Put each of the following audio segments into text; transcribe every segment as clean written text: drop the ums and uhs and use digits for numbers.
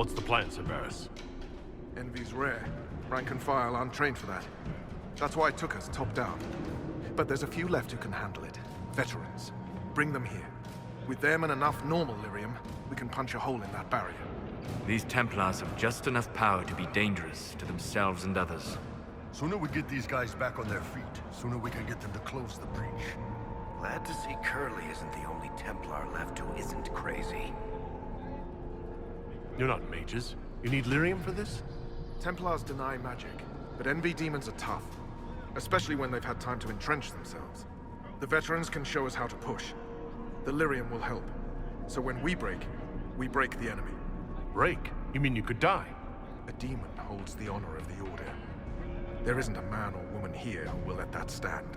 What's the plan, Cerberus? Envy's rare. Rank and file aren't trained for that. That's why it took us top down. But there's a few left who can handle it. Veterans. Bring them here. With them and enough normal lyrium, we can punch a hole in that barrier. These Templars have just enough power to be dangerous to themselves and others. Sooner we get these guys back on their feet, sooner we can get them to close the breach. Glad to see Curly isn't the only Templar left who isn't crazy. You're not mages. You need lyrium for this? Templars deny magic, but Envy demons are tough. Especially when they've had time to entrench themselves. The veterans can show us how to push. The lyrium will help. So when we break the enemy. Break? You mean you could die? A demon holds the honor of the Order. There isn't a man or woman here who will let that stand.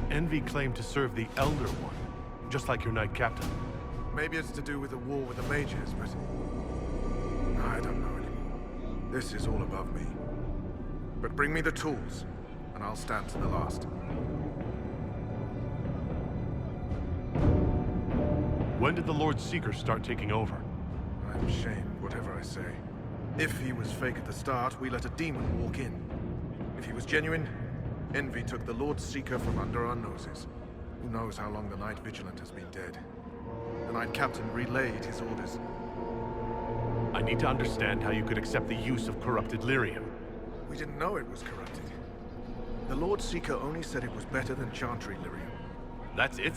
Envy claimed to serve the Elder One, just like your Knight Captain. Maybe it's to do with the war with the mages, but... I don't know anymore. This is all above me. But bring me the tools, and I'll stand to the last. When did the Lord Seeker start taking over? I'm ashamed, whatever I say. If he was fake at the start, we let a demon walk in. If he was genuine, Envy took the Lord Seeker from under our noses. Who knows how long the Knight Vigilant has been dead. The Knight Captain relayed his orders. I need to understand how you could accept the use of corrupted lyrium. We didn't know it was corrupted. The Lord Seeker only said it was better than Chantry lyrium. That's it?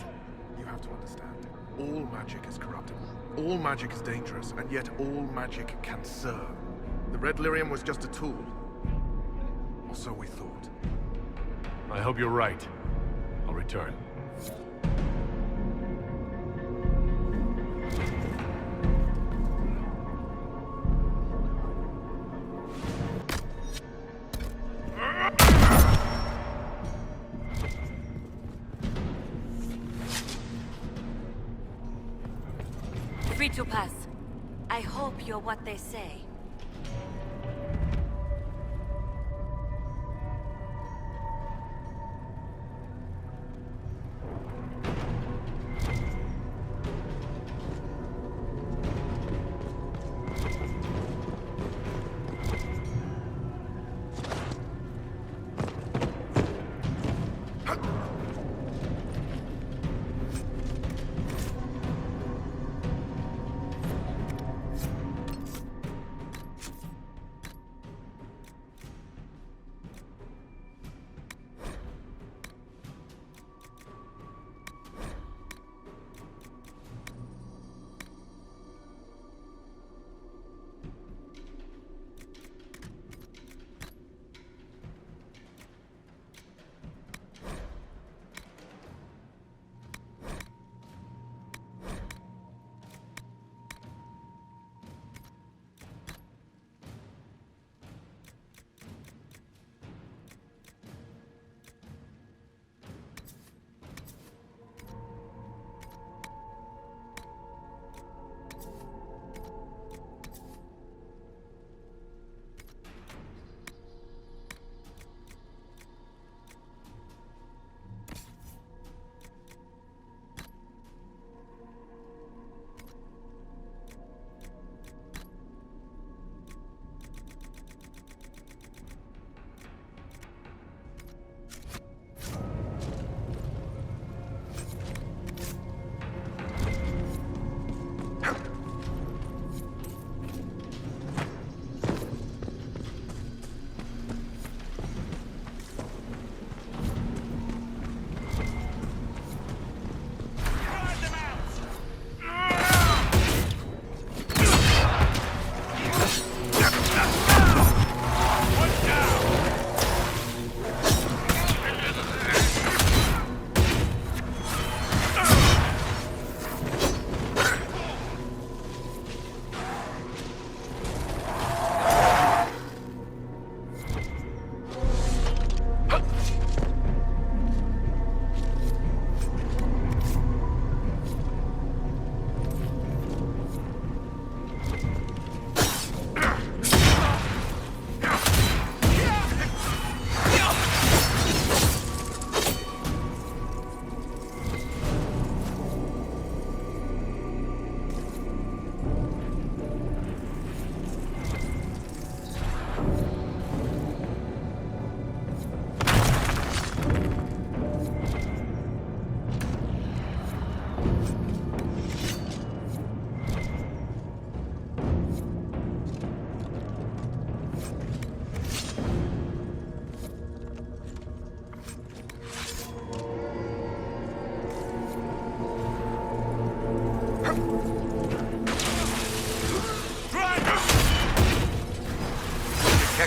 You have to understand. All magic is corruptible. All magic is dangerous, and yet all magic can serve. The red lyrium was just a tool. Or so we thought. I hope you're right. I'll return. Free to pass. I hope you're what they say.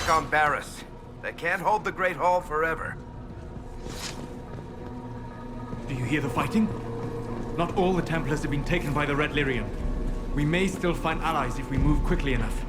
check on Barris. They can't hold the Great Hall forever. Do you hear the fighting? Not all the Templars have been taken by the Red Lyrium. We may still find allies if we move quickly enough.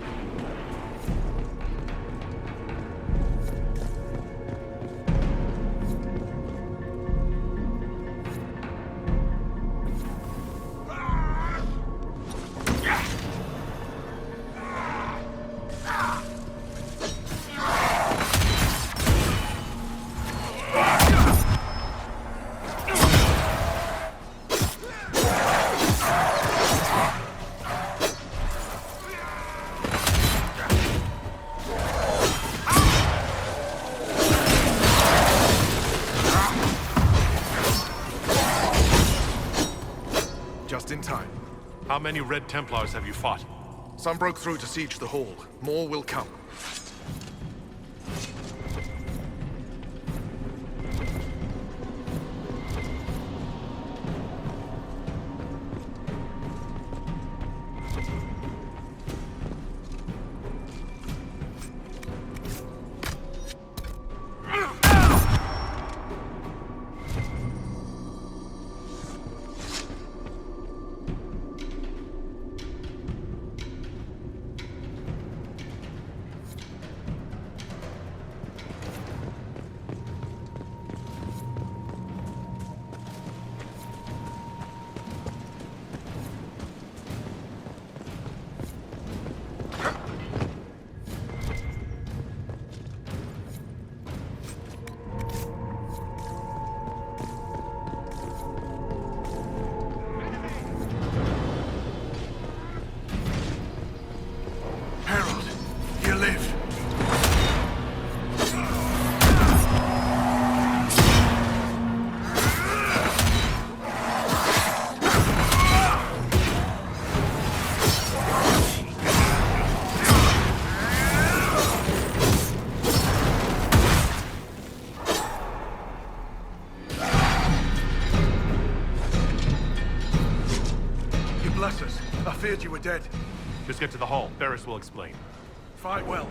Just in time. How many Red Templars have you fought? Some broke through to siege the hall. More will come. I feared you were dead. Just get to the hall. Barris will explain. Fight well.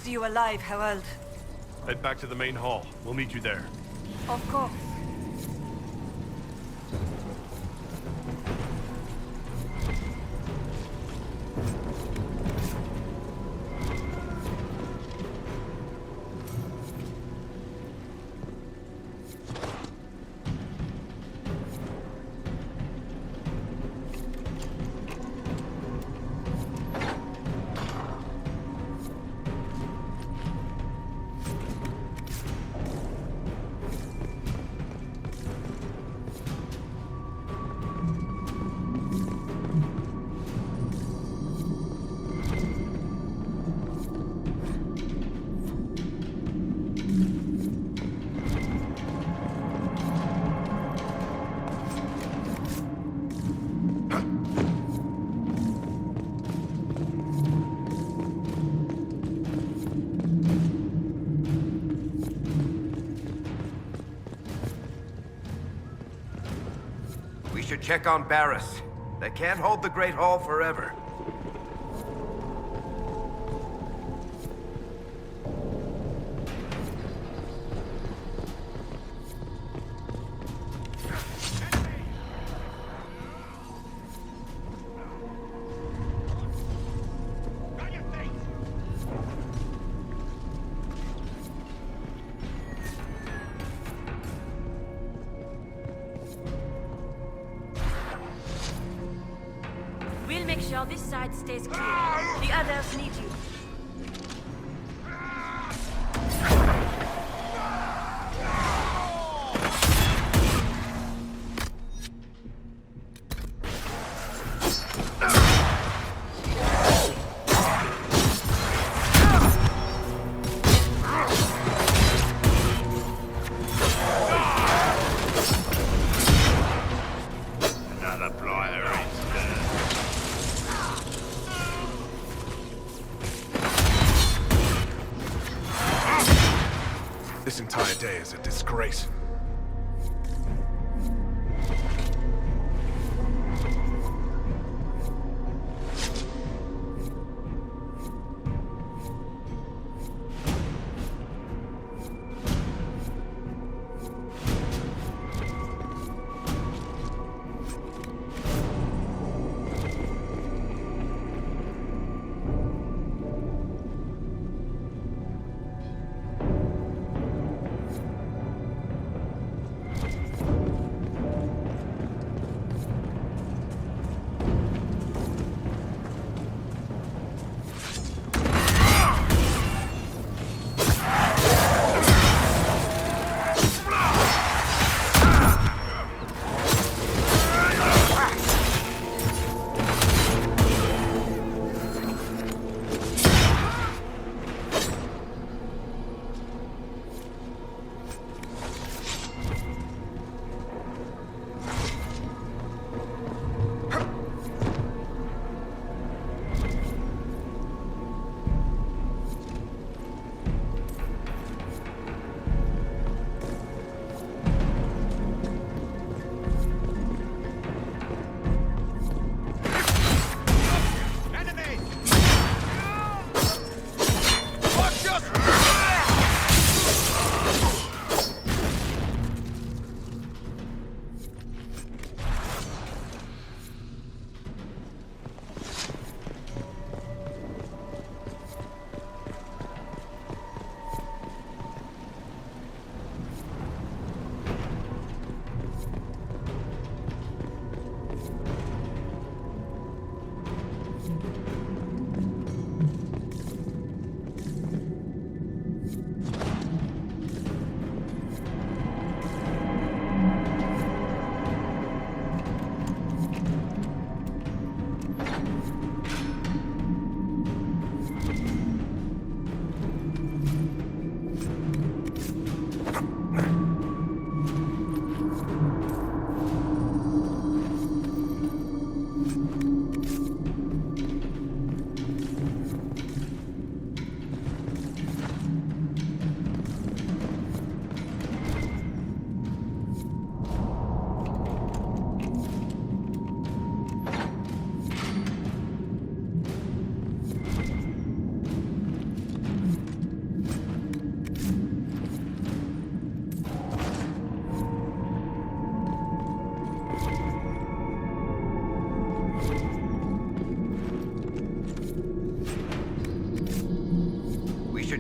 You alive, Herald. Head back to the main hall. We'll meet you there. Of course. check on Barris. They can't hold the Great Hall forever. We'll make sure this side stays clear. The others need you. This entire day is a disgrace.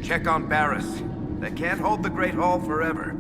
Check on Barris. They can't hold the Great Hall forever.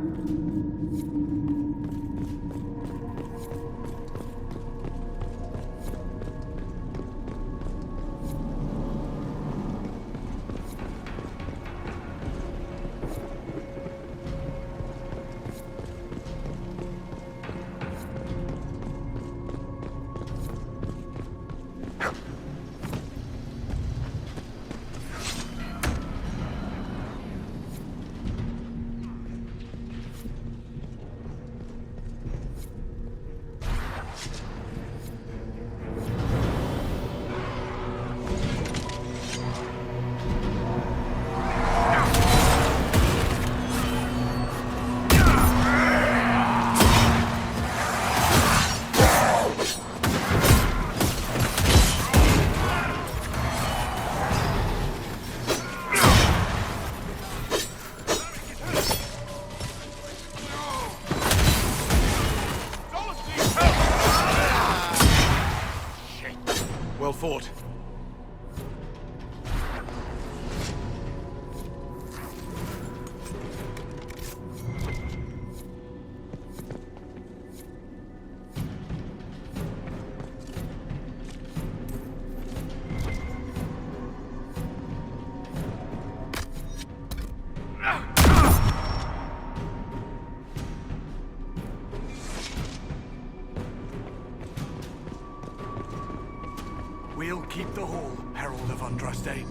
Herald of Andraste.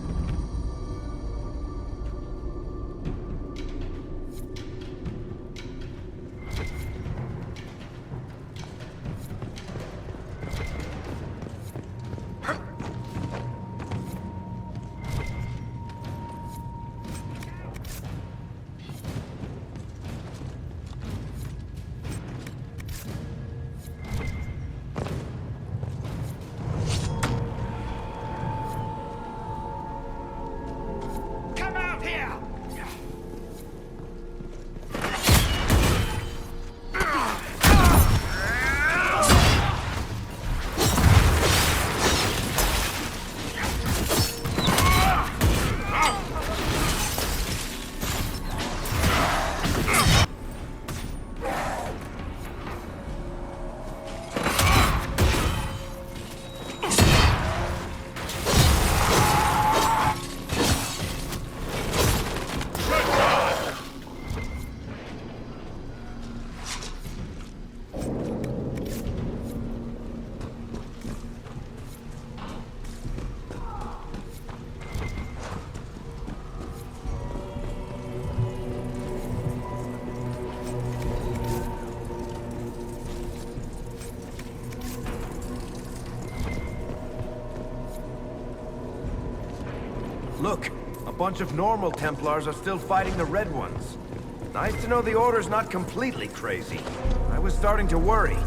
Look, a bunch of normal Templars are still fighting the Red Ones. Nice to know the Order's not completely crazy. I was starting to worry.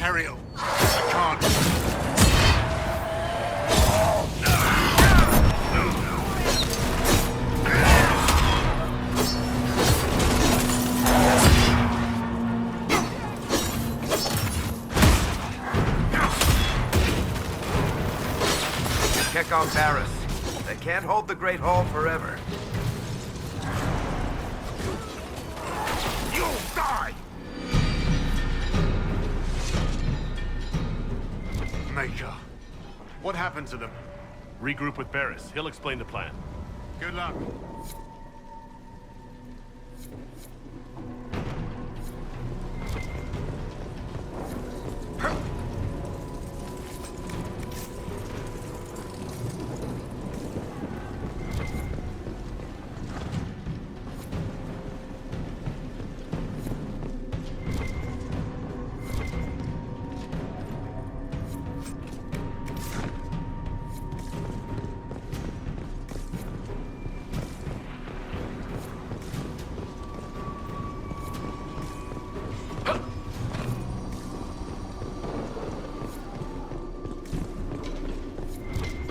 Ontario. I can't. Check on Barris. They can't hold the Great Hall forever. You'll die! Major, What happened to them? Regroup with Barris. He'll explain the plan. good luck.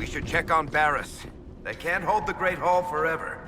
We should check on Barris. They can't hold the Great Hall forever.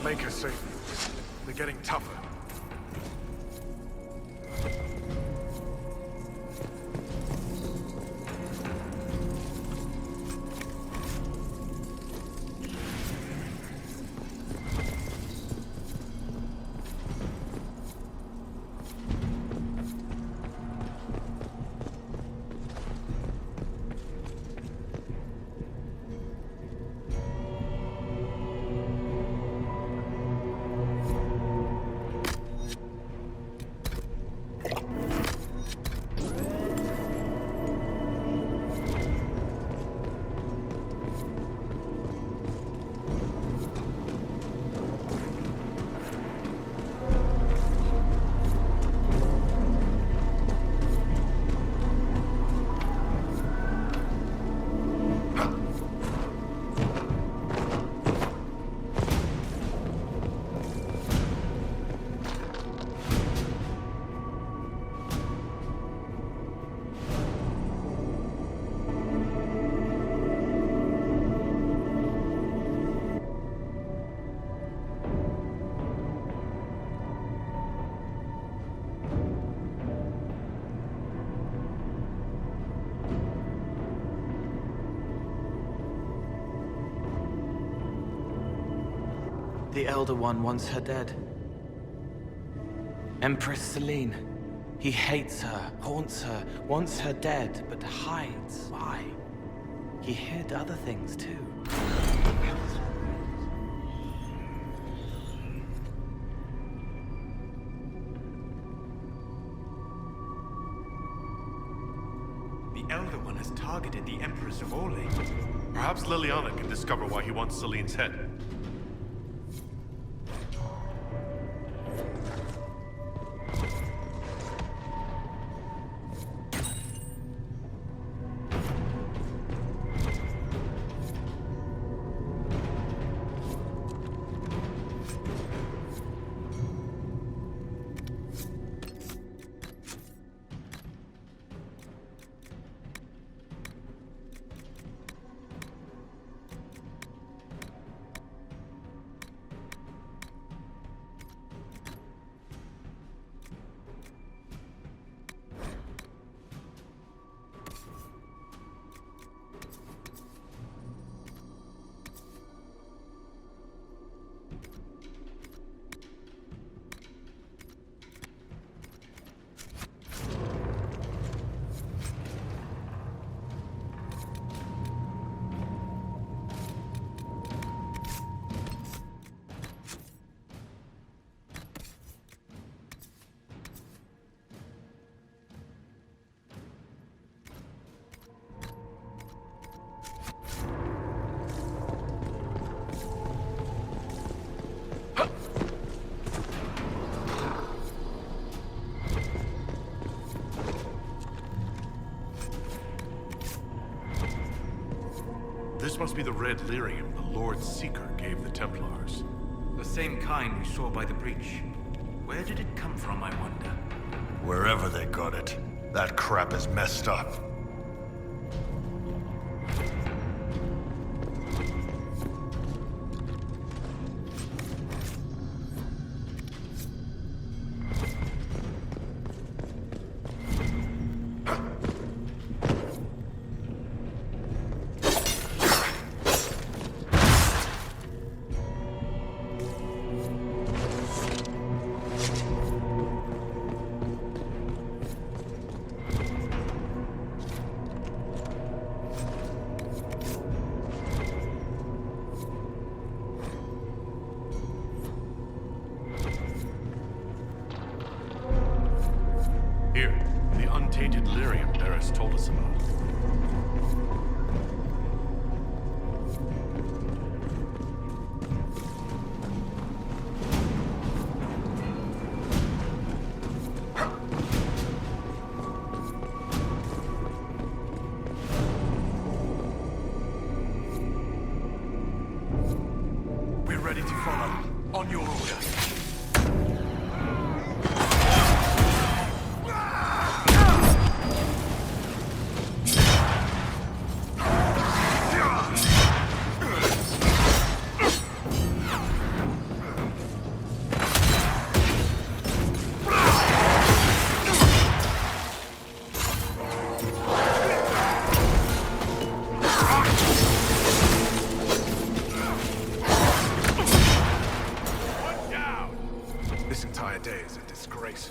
Make her safe. They're getting tougher. The Elder One wants her dead. Empress Celine. He hates her, haunts her, wants her dead, but hides. Why? He hid other things too. The Elder One has targeted the Empress of Orlais. Perhaps Liliana can discover why he wants Celine's head. This must be the red lyrium the Lord Seeker gave the Templars. The same kind we saw by the breach. Where did it come from, I wonder? Wherever they got it, that crap is messed up. Here, the untainted lyrium Barris told us about. We're ready to follow. On your order. This entire day is a disgrace.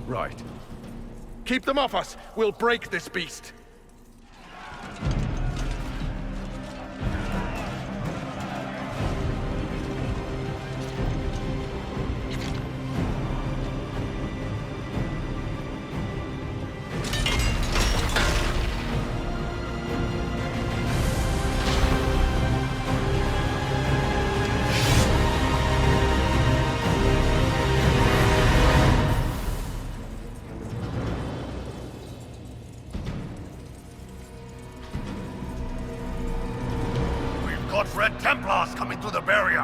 Right. Keep them off us! We'll break this beast! Got Red Templars coming through the barrier.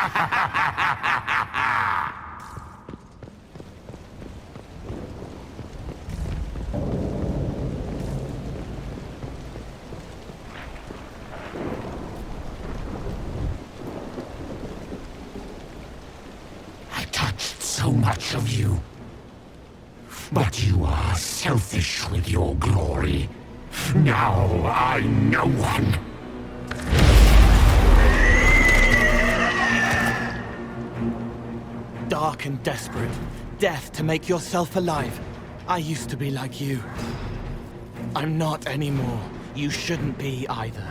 I touched so much of you. But you are selfish with your glory. Now I'm no one. Dark and desperate. Death to make yourself alive. I used to be like you. I'm not anymore. You shouldn't be either.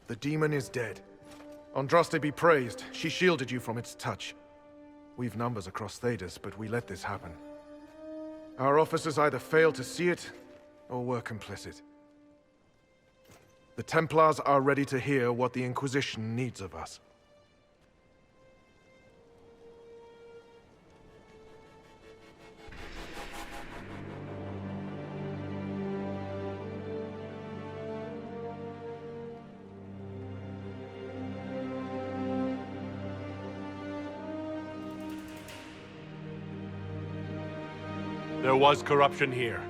The demon is dead. Andraste be praised. She shielded you from its touch. We've numbers across Thedas, but we let this happen. Our officers either failed to see it, or were complicit. The Templars are ready to hear what the Inquisition needs of us. There was corruption here,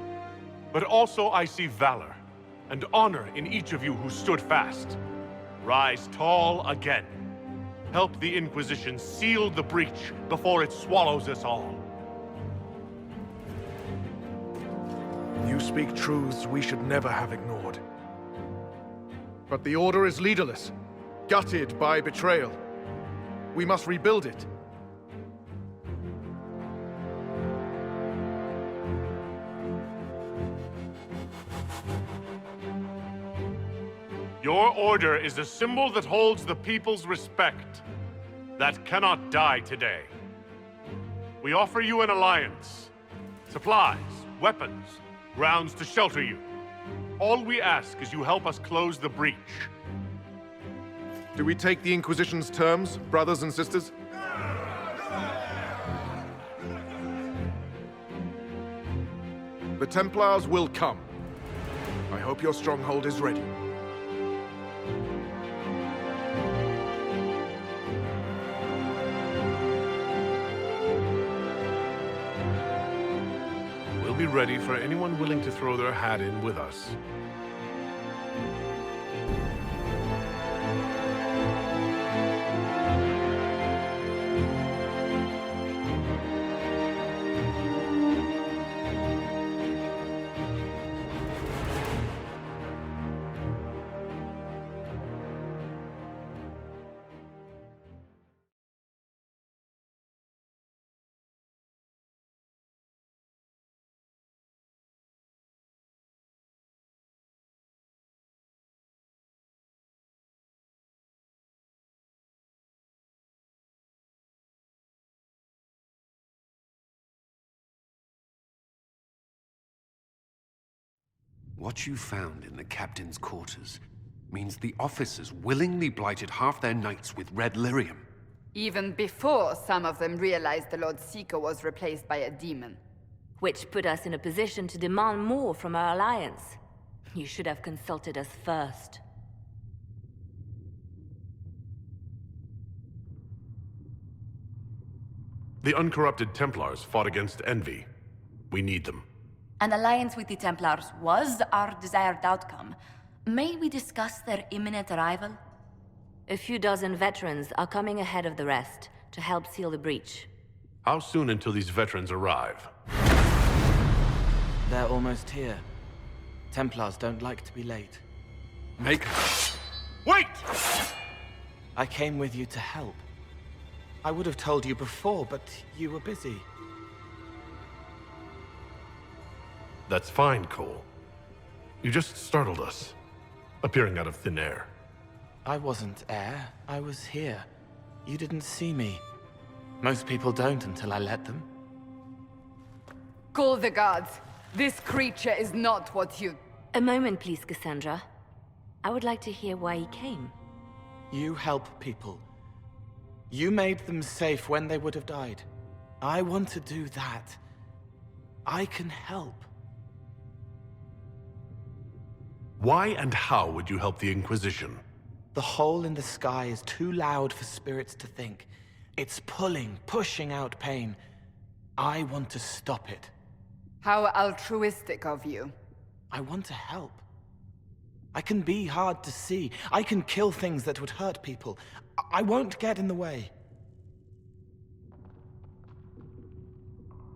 but also I see valor and honor in each of you who stood fast. Rise tall again. Help the Inquisition seal the breach before it swallows us all. You speak truths we should never have ignored. But the Order is leaderless, gutted by betrayal. We must rebuild it. Your order is a symbol that holds the people's respect. That cannot die today. We offer you an alliance. Supplies, weapons, grounds to shelter you. All we ask is you help us close the breach. Do we take the Inquisition's terms, brothers and sisters? The Templars will come. I hope your stronghold is ready. We'll be ready for anyone willing to throw their hat in with us. What you found in the captain's quarters means the officers willingly blighted half their knights with red lyrium. Even before some of them realized the Lord Seeker was replaced by a demon. Which put us in a position to demand more from our alliance. You should have consulted us first. The uncorrupted Templars fought against envy. We need them. An alliance with the Templars was our desired outcome. May we discuss their imminent arrival? A few dozen veterans are coming ahead of the rest to help seal the breach. How soon until these veterans arrive? They're almost here. Templars don't like to be late. Wait! I came with you to help. I would have told you before, but you were busy. That's fine, Cole. You just startled us, appearing out of thin air. I wasn't air. I was here. You didn't see me. Most people don't until I let them. Call the guards. This creature is not what you... A moment, please, Cassandra. I would like to hear why he came. You help people. You made them safe when they would have died. I want to do that. I can help. Why and how would you help the Inquisition? The hole in the sky is too loud for spirits to think. It's pulling, pushing out pain. I want to stop it. How altruistic of you. I want to help. I can be hard to see. I can kill things that would hurt people. I won't get in the way.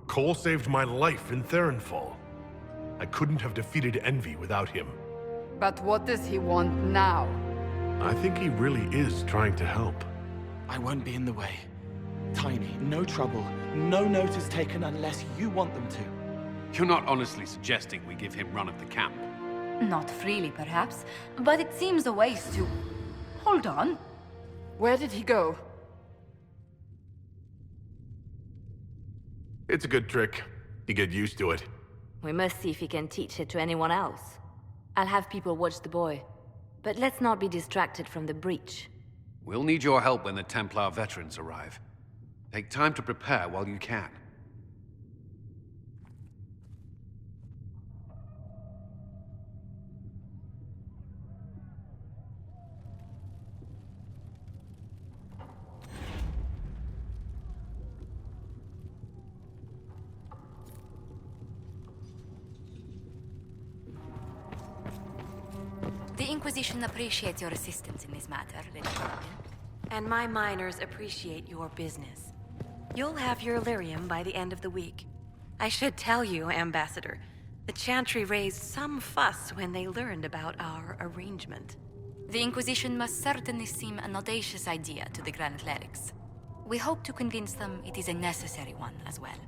Cole saved my life in Therenfall. I couldn't have defeated envy without him. But what does he want now? I think he really is trying to help. I won't be in the way. Tiny, no trouble. No notice taken unless you want them to. You're not honestly suggesting we give him run of the camp? Not freely, perhaps, but it seems a waste to... Hold on. Where did he go? It's a good trick. You get used to it. We must see if he can teach it to anyone else. I'll have people watch the boy. But let's not be distracted from the breach. We'll need your help when the Templar veterans arrive. Take time to prepare while you can. The Inquisition appreciates your assistance in this matter, Lady Corbin. And my miners appreciate your business. You'll have your Illyrium by the end of the week. I should tell you, Ambassador, the Chantry raised some fuss when they learned about our arrangement. The Inquisition must certainly seem an audacious idea to the Grand Clerics. We hope to convince them it is a necessary one as well.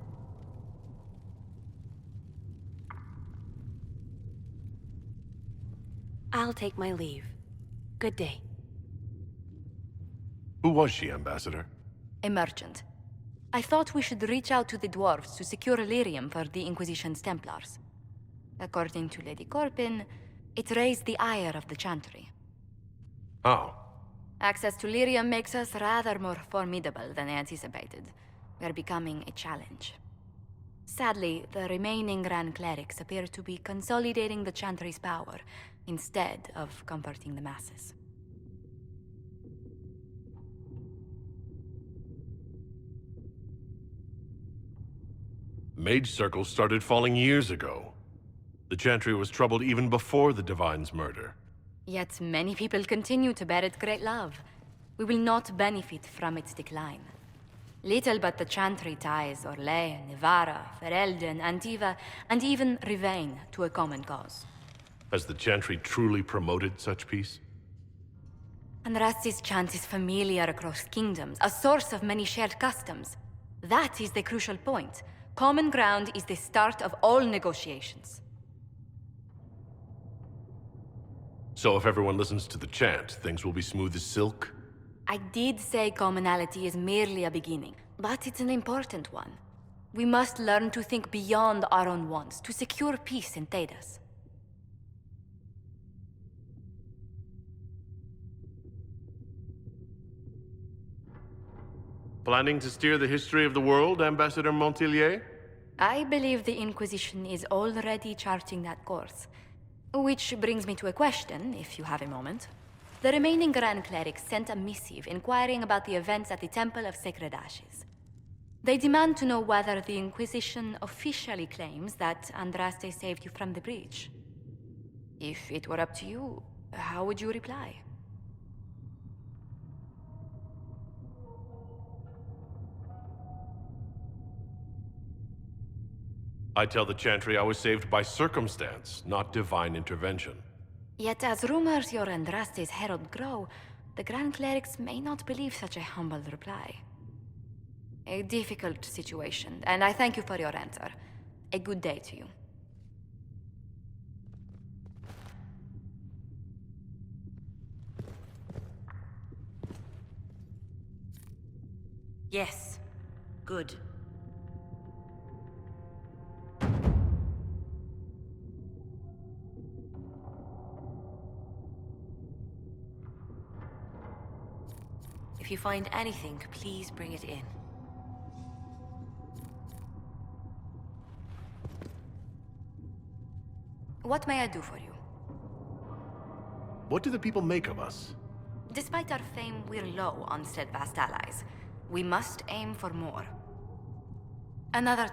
I'll take my leave. Good day. Who was she, Ambassador? A merchant. I thought we should reach out to the dwarves to secure Illyrium for the Inquisition's Templars. According to Lady Corbin, it raised the ire of the Chantry. Oh. Access to Illyrium makes us rather more formidable than anticipated. We are becoming a challenge. Sadly, the remaining Grand Clerics appear to be consolidating the Chantry's power, instead of comforting the masses. Mage circles started falling years ago. The Chantry was troubled even before the Divine's murder. Yet many people continue to bear it great love. We will not benefit from its decline. Little but the Chantry ties Orlais, Nevarra, Ferelden, Antiva, and even Rivain to a common cause. Has the Chantry truly promoted such peace? Andraste's chant is familiar across kingdoms, a source of many shared customs. That is the crucial point. Common ground is the start of all negotiations. So if everyone listens to the chant, things will be smooth as silk? I did say commonality is merely a beginning, but it's an important one. We must learn to think beyond our own wants to secure peace in Thedas. Planning to steer the history of the world, Ambassador Montilier? I believe the Inquisition is already charting that course. Which brings me to a question, if you have a moment. The remaining Grand Clerics sent a missive inquiring about the events at the Temple of Sacred Ashes. They demand to know whether the Inquisition officially claims that Andraste saved you from the breach. If it were up to you, how would you reply? I tell the Chantry I was saved by circumstance, not divine intervention. Yet as rumors your Andraste's herald grow, the Grand Clerics may not believe such a humble reply. A difficult situation, and I thank you for your answer. A good day to you. Yes. Good. If you find anything, please bring it in. What may I do for you? What do the people make of us? Despite our fame, we're low on steadfast allies. We must aim for more. Another...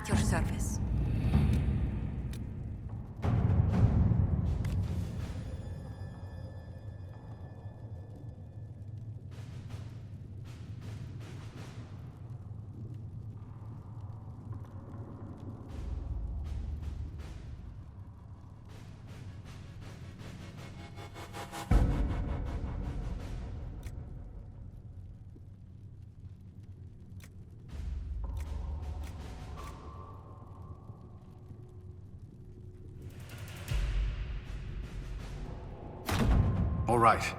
At your service. All right.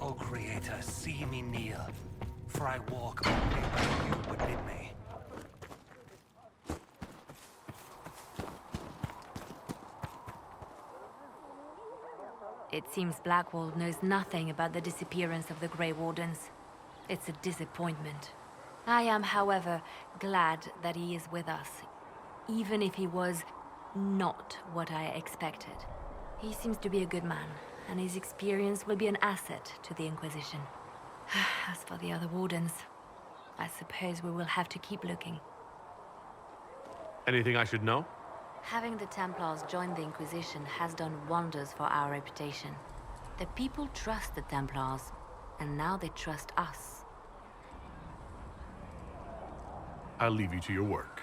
O Creator, see me kneel, for I walk only where you would bid me. It seems Blackwall knows nothing about the disappearance of the Grey Wardens. It's a disappointment. I am, however, glad that he is with us, even if he was not what I expected. He seems to be a good man, and his experience will be an asset to the Inquisition. As for the other Wardens, I suppose we will have to keep looking. Anything I should know? Having the Templars join the Inquisition has done wonders for our reputation. The people trust the Templars, and now they trust us. I'll leave you to your work.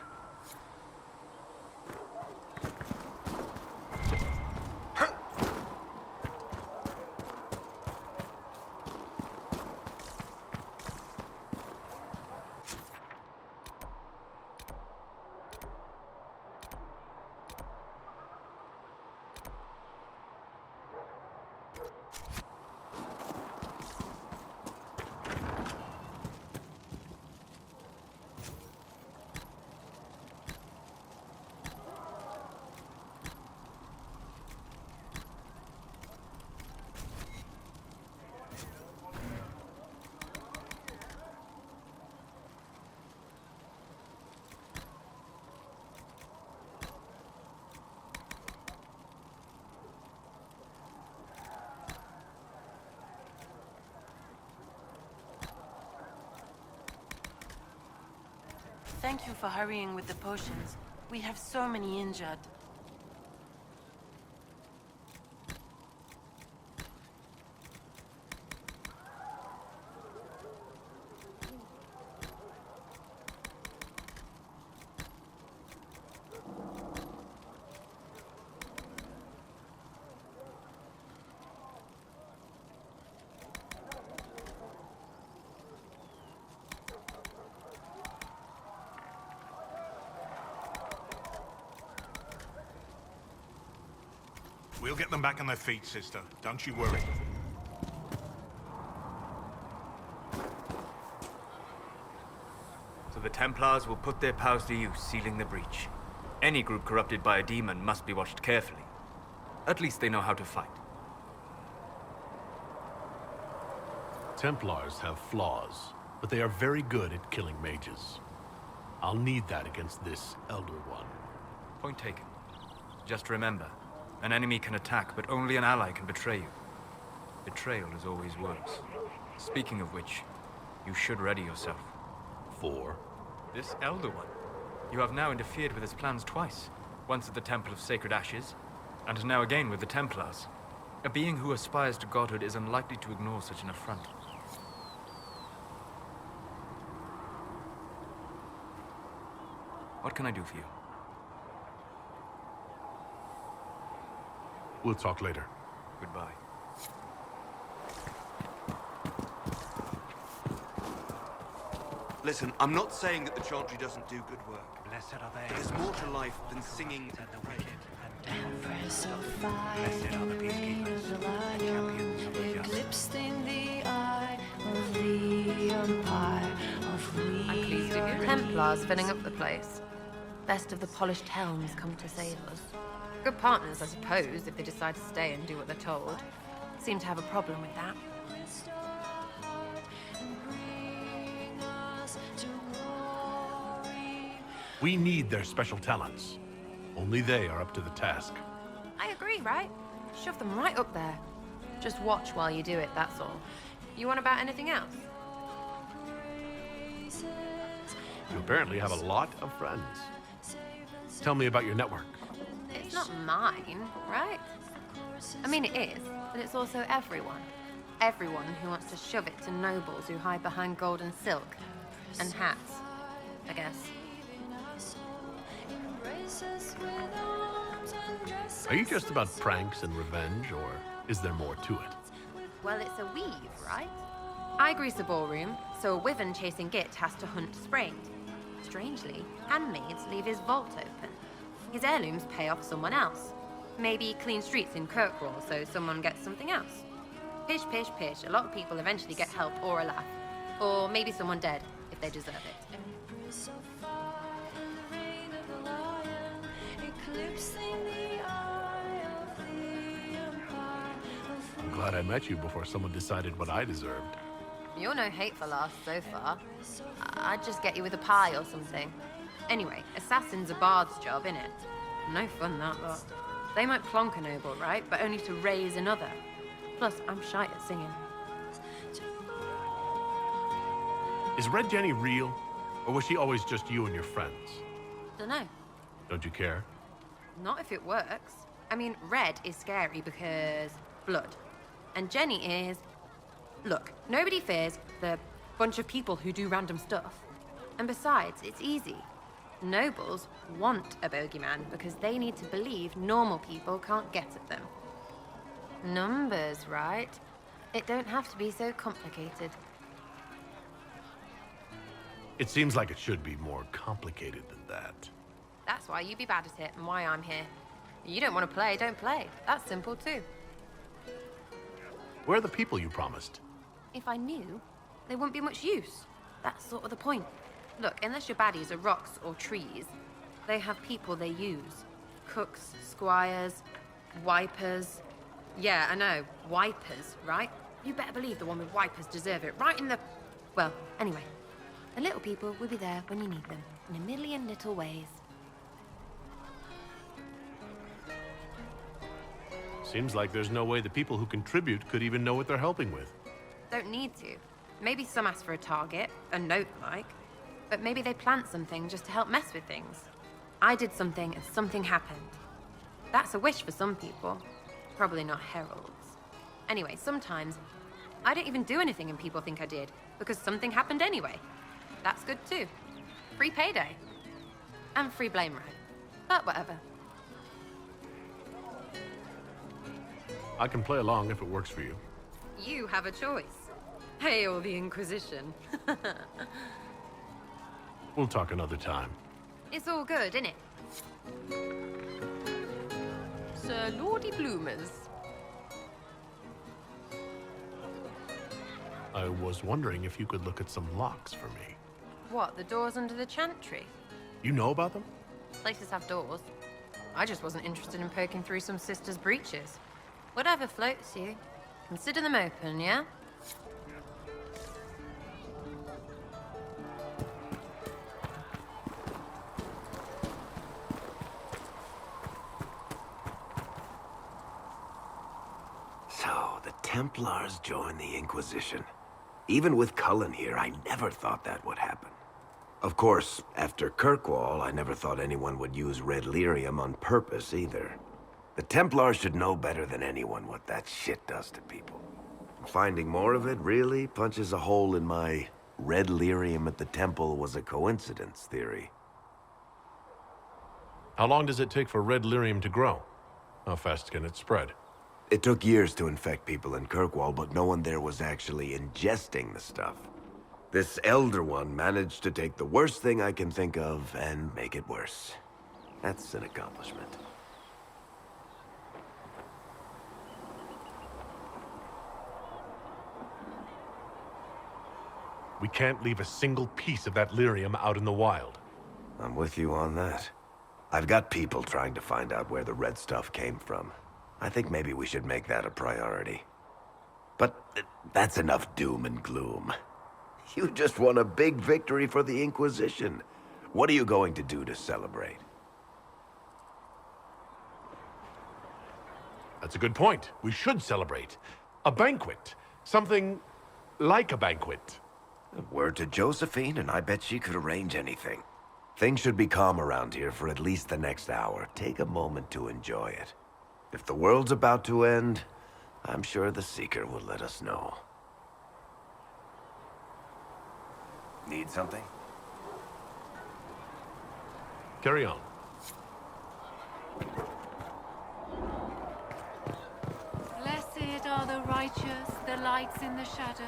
Thank you for hurrying with the potions. We have so many injured. We'll get them back on their feet, sister. Don't you worry. So the Templars will put their powers to use, sealing the breach. Any group corrupted by a demon must be watched carefully. At least they know how to fight. Templars have flaws, but they are very good at killing mages. I'll need that against this Elder One. Point taken. Just remember, an enemy can attack, but only an ally can betray you. Betrayal is always worse. Speaking of which, you should ready yourself. For? This Elder One. You have now interfered with his plans twice. Once at the Temple of Sacred Ashes, and now again with the Templars. A being who aspires to godhood is unlikely to ignore such an affront. What can I do for you? We'll talk later. Goodbye. Listen, I'm not saying that the Chantry doesn't do good work. Blessed are they. There's more to life than singing And the wicked and damned. Blessed are the peacekeepers, the champions of the just. I'm pleased to hear it. Templars filling up the place. Best of the polished helms come to save us. Good partners, I suppose, if they decide to stay and do what they're told. Seem to have a problem with that. We need their special talents. Only they are up to the task. I agree, right? Shove them right up there. Just watch while you do it, that's all. You want about anything else? You apparently have a lot of friends. Tell me about your network. It's not mine, right? I mean, it is, but it's also everyone. Everyone who wants to shove it to nobles who hide behind gold and silk. And hats, I guess. Are you just about pranks and revenge, or is there more to it? Well, it's a weave, right? I grease a ballroom, so a wyvern chasing Git has to hunt sprained. Strangely, handmaids leave his vault open. His heirlooms pay off someone else. Maybe clean streets in Kirkwall so someone gets something else. Pish, pish, pish. A lot of people eventually get help or a laugh. Or maybe someone dead, if they deserve it. I'm glad I met you before someone decided what I deserved. You're no hateful ass so far. I'd just get you with a pie or something. Anyway, assassin's a bard's job, innit? No fun, that lot. They might plonk a noble, right? But only to raise another. Plus, I'm shy at singing. Is Red Jenny real? Or was she always just you and your friends? Dunno. Don't you care? Not if it works. I mean, Red is scary because blood. And Jenny is... Look, nobody fears the bunch of people who do random stuff. And besides, it's easy. Nobles want a bogeyman because they need to believe normal people can't get at them. Numbers, right? It don't have to be so complicated. It seems like it should be more complicated than that. That's why you be bad at it and why I'm here. You don't want to play, don't play. That's simple too. Where are the people you promised? If I knew, they wouldn't be much use. That's sort of the point. Look, unless your baddies are rocks or trees, they have people they use. Cooks, squires, wipers. Yeah, I know, wipers, right? You better believe the one with wipers deserve it, right in the... Well, anyway. The little people will be there when you need them, in a million little ways. Seems like there's no way the people who contribute could even know what they're helping with. Don't need to. Maybe some ask for a target, a note like. But maybe they plant something just to help mess with things. I did something and something happened. That's a wish for some people. Probably not heralds. Anyway, sometimes I don't even do anything and people think I did, because something happened anyway. That's good too. Free payday. And free blame right. But whatever. I can play along if it works for you. You have a choice. Hail the Inquisition. We'll talk another time. It's all good, innit? Sir Lordy Bloomers. I was wondering if you could look at some locks for me. What, the doors under the chantry? You know about them? Places have doors. I just wasn't interested in poking through some sister's breeches. Whatever floats you. Consider them open, yeah? So, the Templars joined the Inquisition. Even with Cullen here, I never thought that would happen. Of course, after Kirkwall, I never thought anyone would use red lyrium on purpose either. The Templars should know better than anyone what that shit does to people. Finding more of it really punches a hole in my red lyrium at the temple was a coincidence theory. How long does it take for red lyrium to grow? How fast can it spread? It took years to infect people in Kirkwall, but no one there was actually ingesting the stuff. This Elder One managed to take the worst thing I can think of and make it worse. That's an accomplishment. We can't leave a single piece of that lyrium out in the wild. I'm with you on that. I've got people trying to find out where the red stuff came from. I think maybe we should make that a priority. But that's enough doom and gloom. You just won a big victory for the Inquisition. What are you going to do to celebrate? That's a good point. We should celebrate. A banquet. Something like a banquet. Word to Josephine, and I bet she could arrange anything. Things should be calm around here for at least the next hour. Take a moment to enjoy it. If the world's about to end, I'm sure the Seeker will let us know. Need something? Carry on. Blessed are the righteous, the lights in the shadow.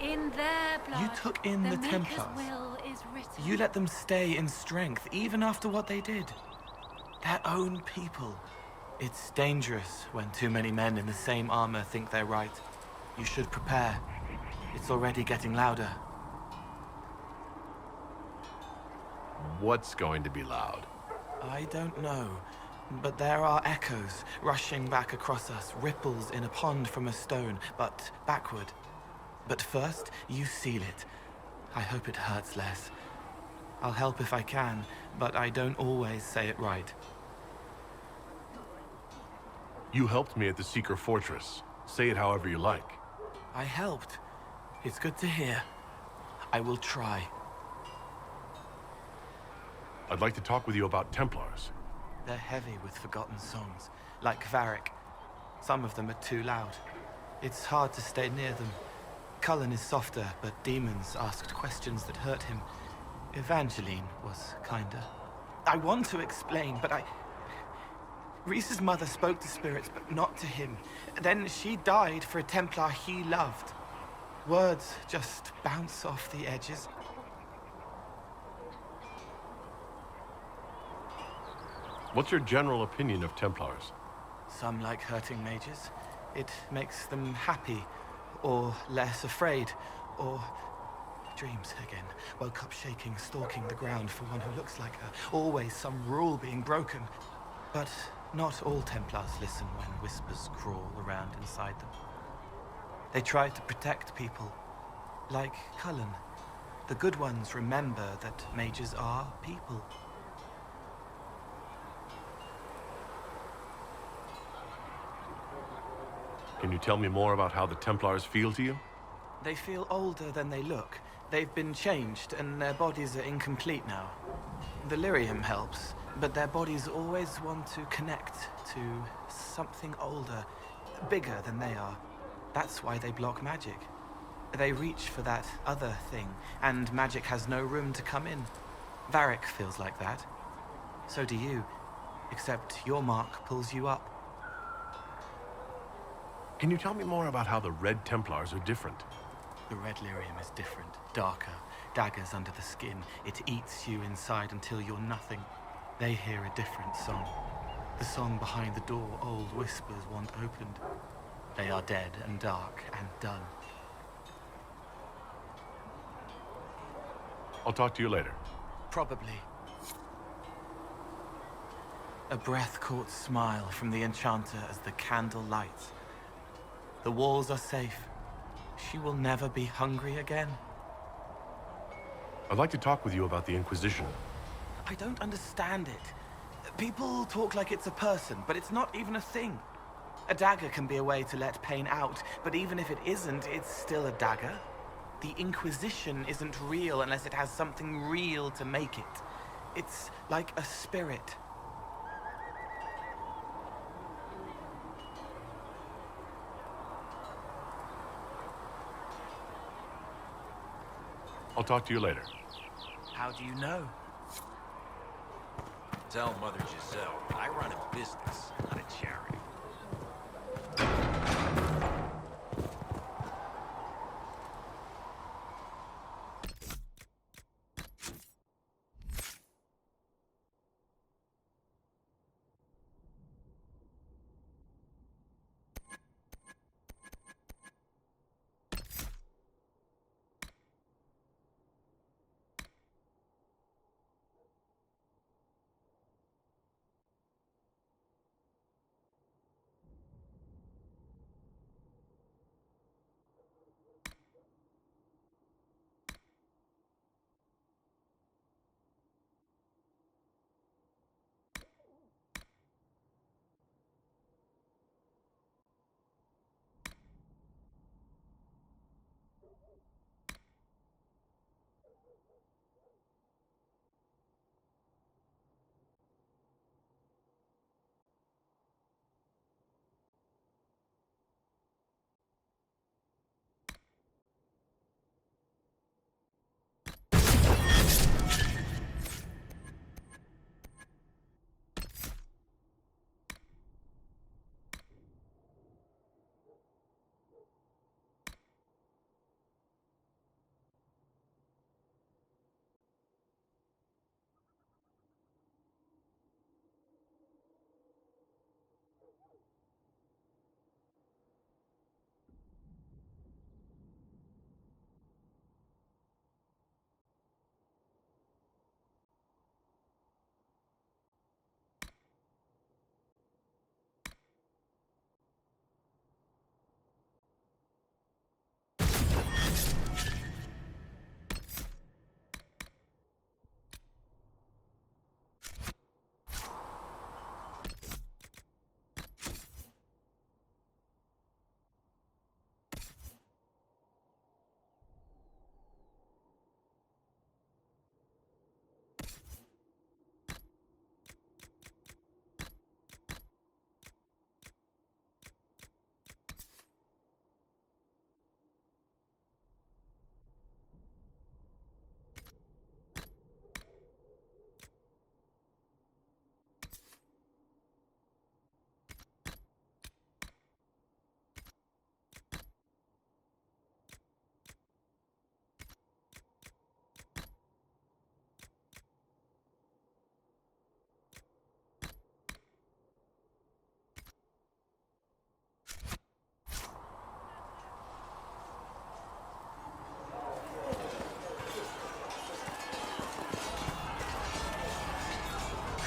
In their blood, You took in the Maker's Templars. will is written. You let them stay in strength, even after what they did. Their own people. It's dangerous when too many men in the same armor think they're right. You should prepare. It's already getting louder. What's going to be loud? I don't know, but there are echoes rushing back across us, ripples in a pond from a stone, but backward. But first, you seal it. I hope it hurts less. I'll help if I can, but I don't always say it right. You helped me at the Seeker Fortress. Say it however you like. I helped. It's good to hear. I will try. I'd like to talk with you about Templars. They're heavy with forgotten songs, like VARRIC. Some of them are too loud. It's hard to stay near them. Cullen is softer, but demons asked questions that hurt him. Evangeline was kinder. I want to explain, but Reese's mother spoke to spirits, but not to him. Then she died for a Templar he loved. Words just bounce off the edges. What's your general opinion of Templars? Some like hurting mages. It makes them happy, or less afraid, or dreams again. Woke up shaking, stalking the ground for one who looks like her. Always some rule being broken. But not all Templars listen when whispers crawl around inside them. They try to protect people, like Cullen. The good ones remember that mages are people. Can you tell me more about how the Templars feel to you? They feel older than they look. They've been changed, and their bodies are incomplete now. The lyrium helps, but their bodies always want to connect to something older, bigger than they are. That's why they block magic. They reach for that other thing, and magic has no room to come in. VARRIC feels like that. So do you, except your mark pulls you up. Can you tell me more about how the Red Templars are different? The red lyrium is different, darker, daggers under the skin. It eats you inside until you're nothing. They hear a different song. The song behind the door old whispers want opened. They are dead and dark and done. I'll talk to you later. Probably. A breath-caught smile from the Enchanter as the candle lights. The walls are safe. She will never be hungry again. I'd like to talk with you about the Inquisition. I don't understand it. People talk like it's a person, but it's not even a thing. A dagger can be a way to let pain out, but even if it isn't, it's still a dagger. The Inquisition isn't real unless it has something real to make it. It's like a spirit. I'll talk to you later. How do you know? Tell Mother Giselle, I run a business, not a charity.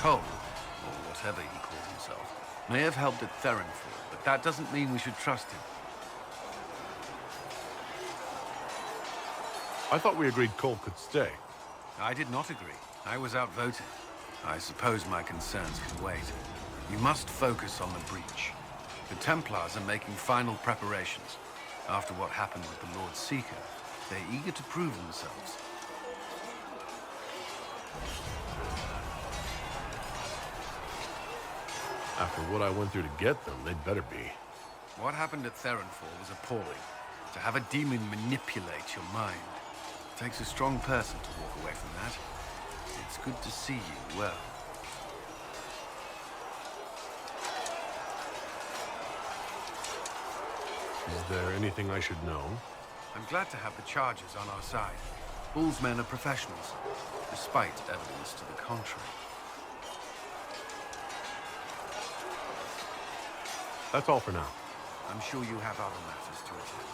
Cole, or whatever he calls himself, may have helped at Therenfall, but that doesn't mean we should trust him. I thought we agreed Cole could stay. I did not agree. I was outvoted. I suppose my concerns can wait. You must focus on the breach. The Templars are making final preparations. After what happened with the Lord Seeker, they're eager to prove themselves. After what I went through to get them, they'd better be. What happened at Therenfall was appalling. To have a demon manipulate your mind. It takes a strong person to walk away from that. It's good to see you well. Is there anything I should know? I'm glad to have the Chargers on our side. Bull's men are professionals, despite evidence to the contrary. That's all for now. I'm sure you have other matters to attend.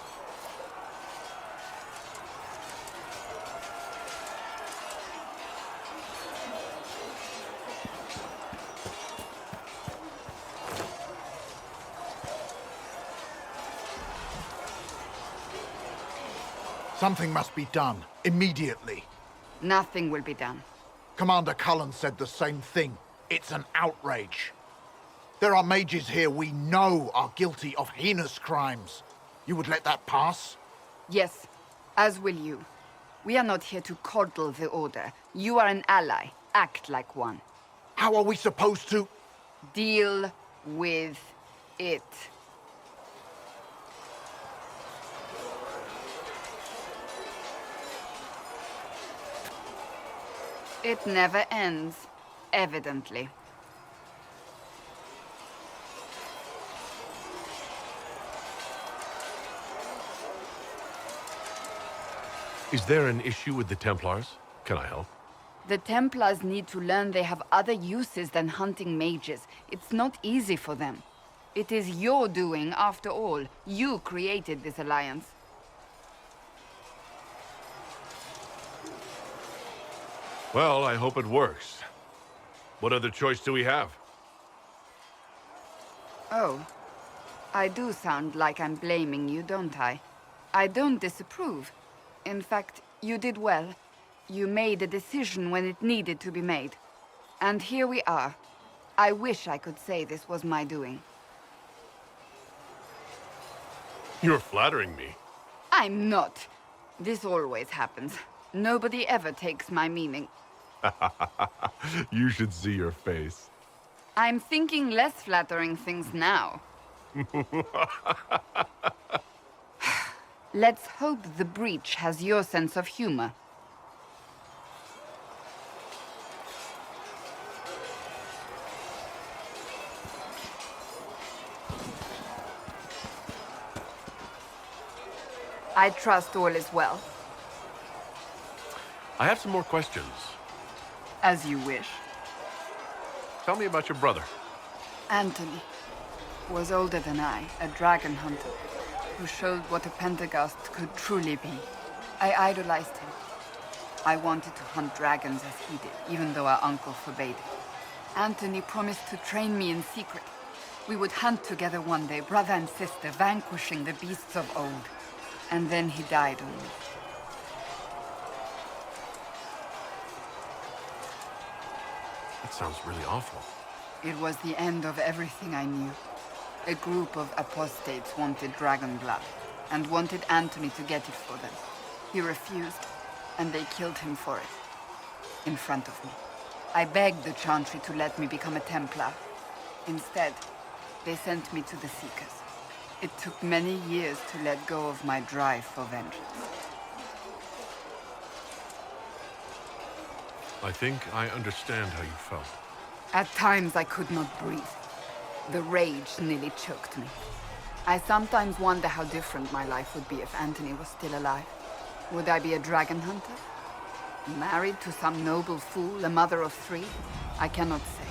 Something must be done, immediately. Nothing will be done. Commander Cullen said the same thing. It's an outrage. There are mages here we know are guilty of heinous crimes. You would let that pass? Yes, as will you. We are not here to coddle the Order. You are an ally. Act like one. How are we supposed to? Deal with it. It never ends, evidently. Is there an issue with the Templars? Can I help? The Templars need to learn they have other uses than hunting mages. It's not easy for them. It is your doing, after all. You created this alliance. Well, I hope it works. What other choice do we have? Oh. I do sound like I'm blaming you, don't I? I don't disapprove. In fact, you did well. You made a decision when it needed to be made. And here we are. I wish I could say this was my doing. You're flattering me. I'm not. This always happens. Nobody ever takes my meaning. You should see your face. I'm thinking less flattering things now. Let's hope the breach has your sense of humor. I trust all is well. I have some more questions. As you wish. Tell me about your brother. Anthony was older than I, a dragon hunter, who showed what a Pentagast could truly be. I idolized him. I wanted to hunt dragons as he did, even though our uncle forbade it. Anthony promised to train me in secret. We would hunt together one day, brother and sister, vanquishing the beasts of old. And then he died on me. That sounds really awful. It was the end of everything I knew. A group of apostates wanted dragon blood, and wanted Anthony to get it for them. He refused, and they killed him for it. In front of me. I begged the Chantry to let me become a Templar. Instead, they sent me to the Seekers. It took many years to let go of my drive for vengeance. I think I understand how you felt. At times I could not breathe. The rage nearly choked me. I sometimes wonder how different my life would be if Anthony was still alive. Would I be a dragon hunter? Married to some noble fool, a mother of 3? I cannot say.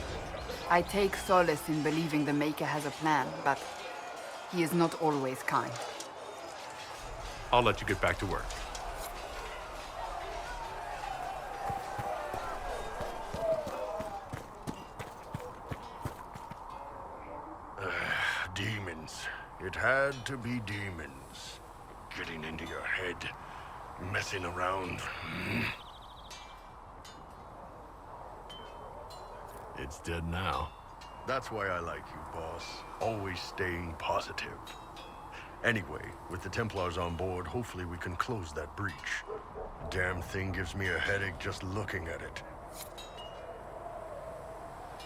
I take solace in believing the Maker has a plan, but he is not always kind. I'll let you get back to work. had to be demons. Getting into your head, messing around. It's dead now. That's why I like you, boss. Always staying positive. Anyway, with the Templars on board, hopefully we can close that breach. Damn thing gives me a headache just looking at it.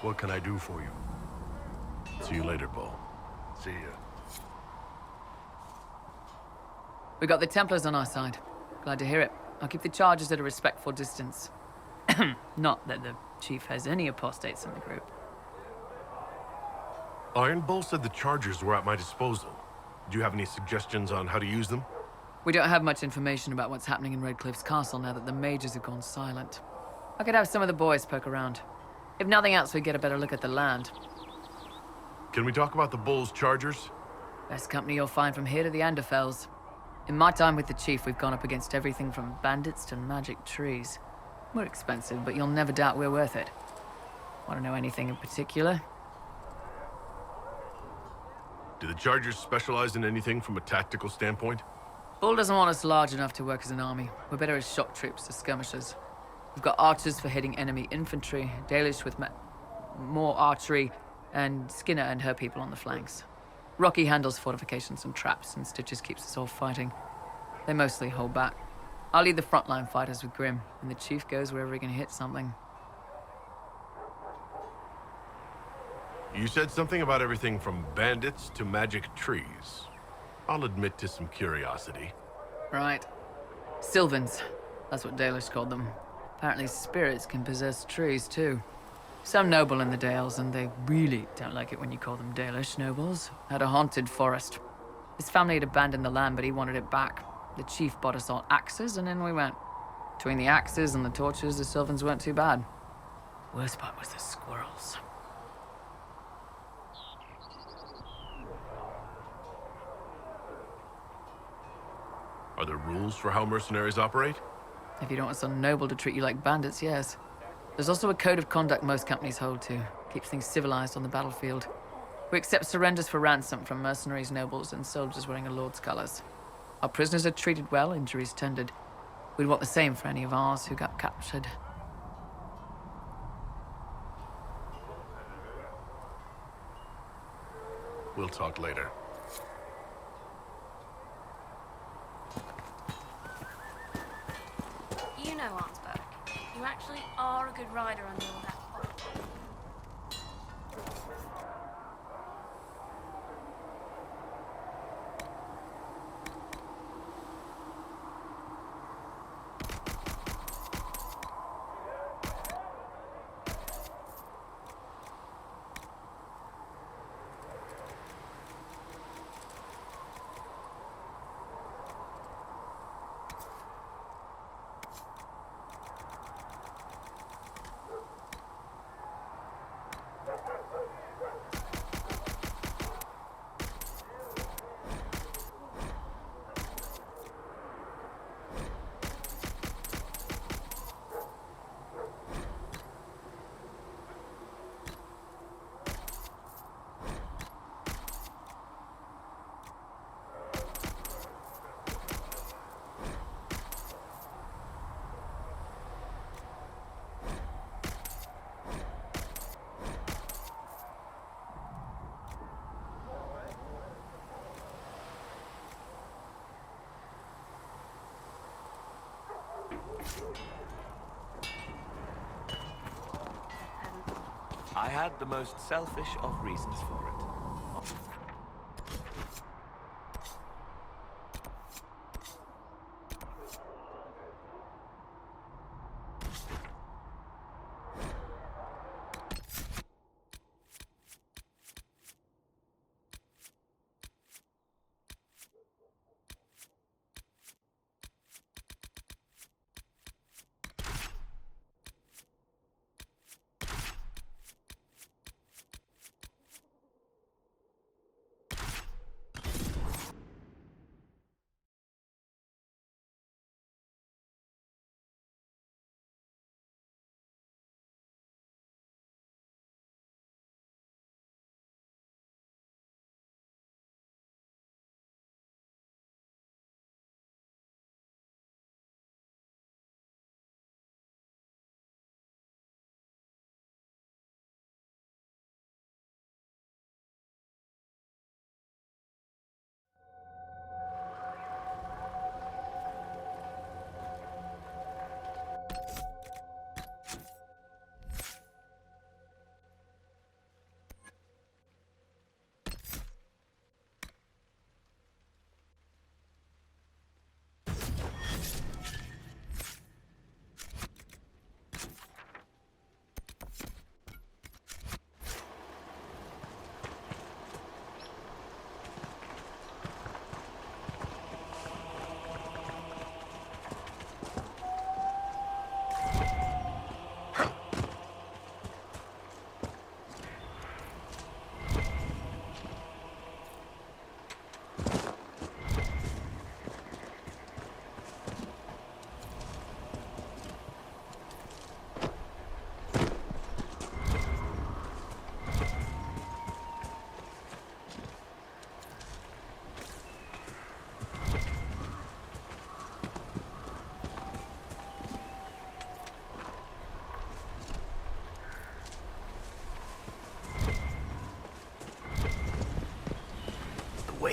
What can I do for you? See you later, Bull. See ya. We got the Templars on our side. Glad to hear it. I'll keep the charges at a respectful distance. Not that the Chief has any apostates in the group. Iron Bull said the chargers were at my disposal. Do you have any suggestions on how to use them? We don't have much information about what's happening in Redcliffe's castle now that the mages have gone silent. I could have some of the boys poke around. If nothing else, we get a better look at the land. Can we talk about the Bull's chargers? Best company you'll find from here to the Anderfells. In my time with the Chief, we've gone up against everything from bandits to magic trees. We're expensive, but you'll never doubt we're worth it. Want to know anything in particular? Do the chargers specialize in anything from a tactical standpoint? Bull doesn't want us large enough to work as an army. We're better as shock troops or skirmishers. We've got archers for hitting enemy infantry, Dalish with more archery, and Skinner and her people on the flanks. Rocky handles fortifications and traps, and Stitches keeps us all fighting. They mostly hold back. I'll lead the frontline fighters with Grim, and the Chief goes wherever he can hit something. You said something about everything from bandits to magic trees. I'll admit to some curiosity. Right. Sylvans. That's what Dalish called them. Apparently spirits can possess trees, too. Some noble in the Dales, and they really don't like it when you call them Dalish nobles, had a haunted forest. His family had abandoned the land, but he wanted it back. The Chief bought us all axes, and in we went. Between the axes and the torches, the Sylvans weren't too bad. Worst part was the squirrels. Are there rules for how mercenaries operate? If you don't want some noble to treat you like bandits, yes. There's also a code of conduct most companies hold to. Keeps things civilized on the battlefield. We accept surrenders for ransom from mercenaries, nobles, and soldiers wearing a lord's colors. Our prisoners are treated well, injuries tended. We'd want the same for any of ours who got captured. We'll talk later. You know, Arnsberg, you actually are a good rider under all that fog. I had the most selfish of reasons for it.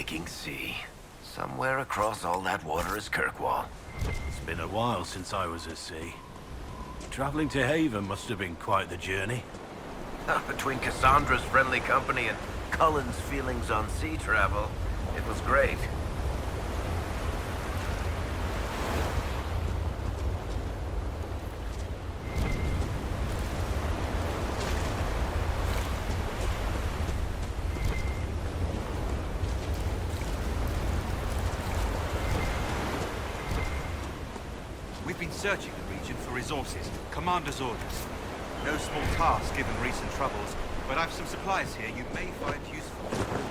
breaking sea. Somewhere across all that water is Kirkwall. It's been a while since I was at sea. Traveling to Haven must have been quite the journey. Between Cassandra's friendly company and Cullen's feelings on sea travel, it was great. We've been searching the region for resources. Commander's orders. No small task given recent troubles, but I've some supplies here you may find useful.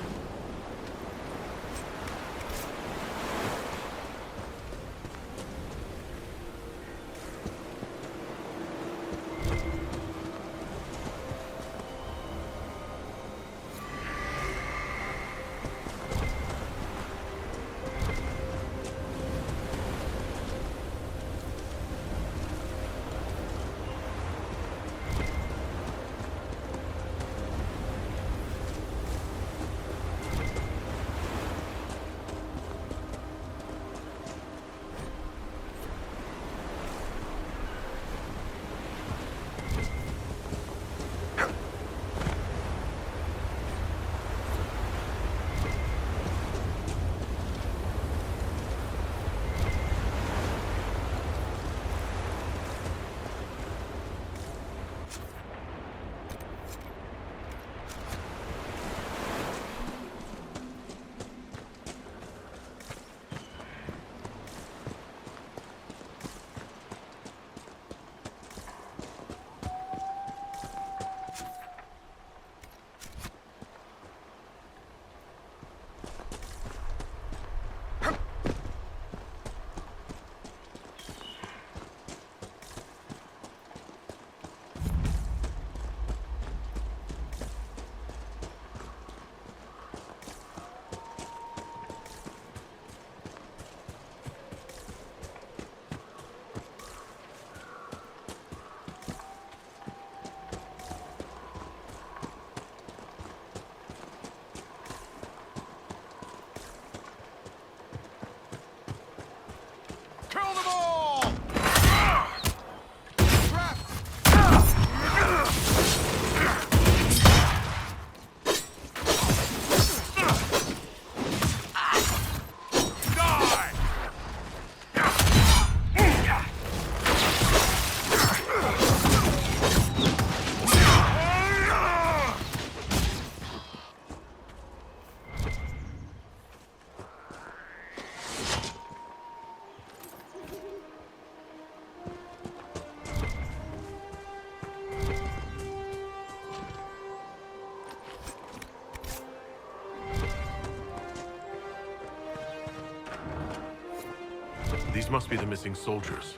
These must be the missing soldiers.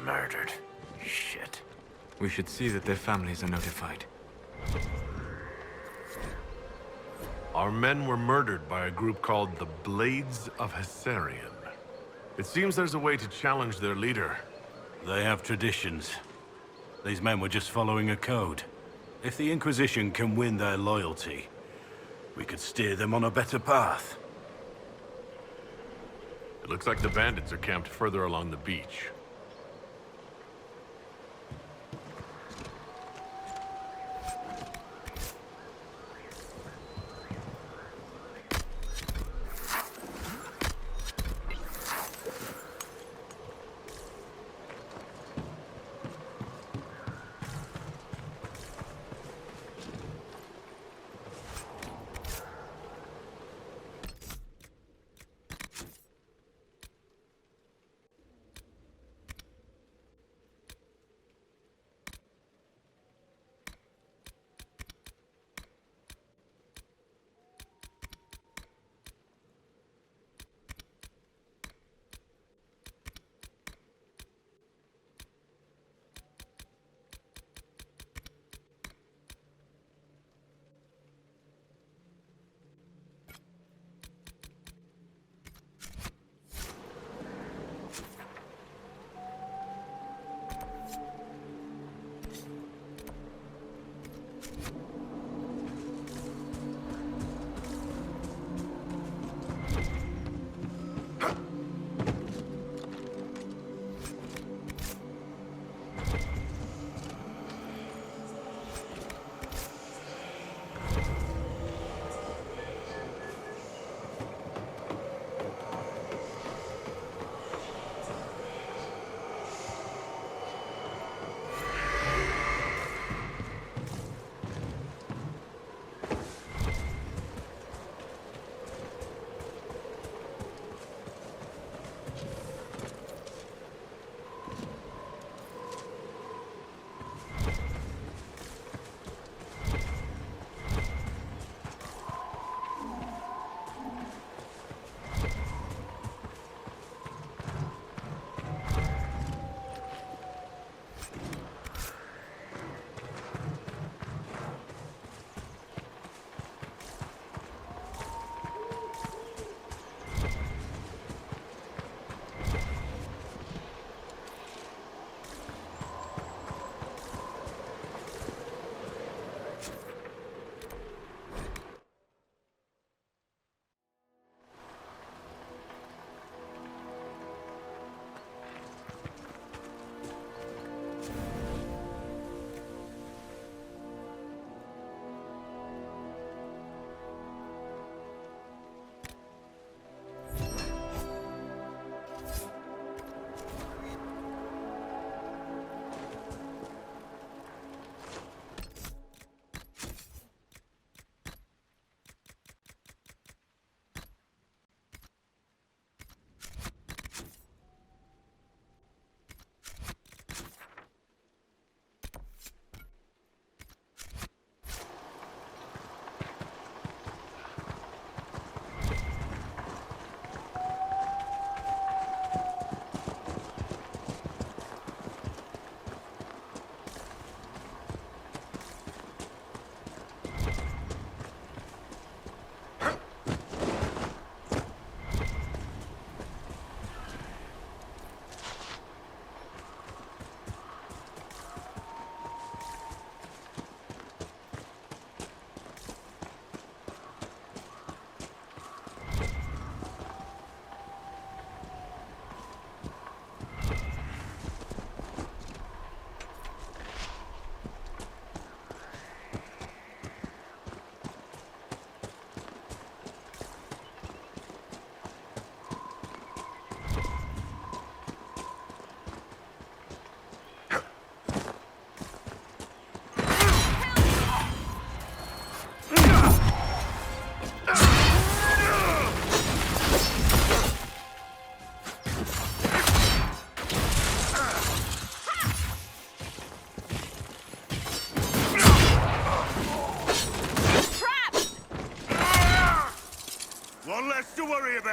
Murdered. Shit. We should see that their families are notified. Our men were murdered by a group called the Blades of Hessarian. It seems there's a way to challenge their leader. They have traditions. These men were just following a code. If the Inquisition can win their loyalty, we could steer them on a better path. It looks like the bandits are camped further along the beach.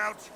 out!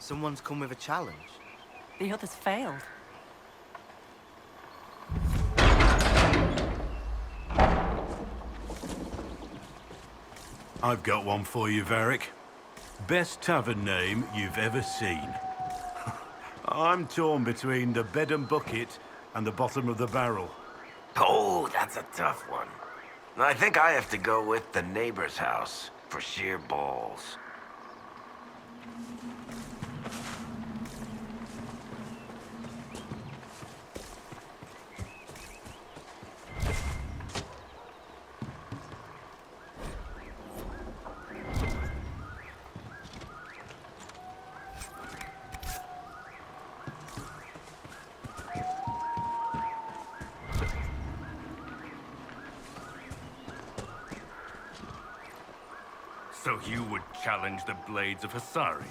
Someone's come with a challenge. The others failed. I've got one for you, VARRIC. Best tavern name you've ever seen. I'm torn between the bed and bucket and the bottom of the barrel. Oh, that's a tough one. I think I have to go with the neighbor's house for sheer balls. So you would challenge the blades of Hassarian?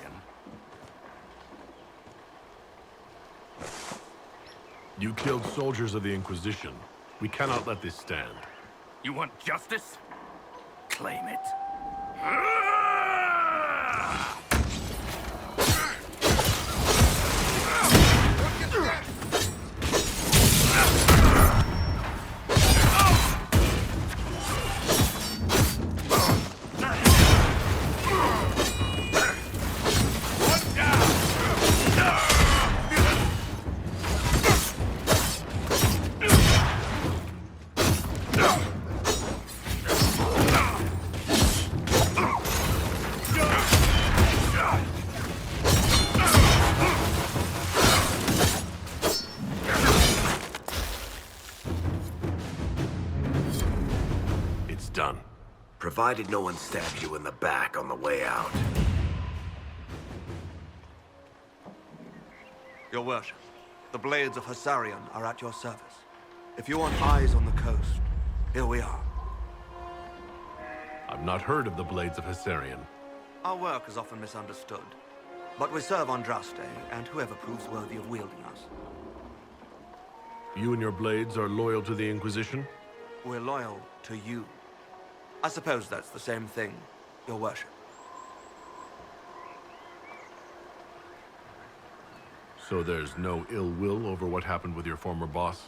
You killed soldiers of the Inquisition. We cannot let this stand. You want justice? Claim it. done. Provided no one stabs you in the back on the way out. Your worship, the blades of Hassarian are at your service. If you want eyes on the coast, here we are. I've not heard of the blades of Hassarian. Our work is often misunderstood, but we serve Andraste and whoever proves worthy of wielding us. You and your blades are loyal to the Inquisition? We're loyal to you. I suppose that's the same thing, your worship. So there's no ill will over what happened with your former boss?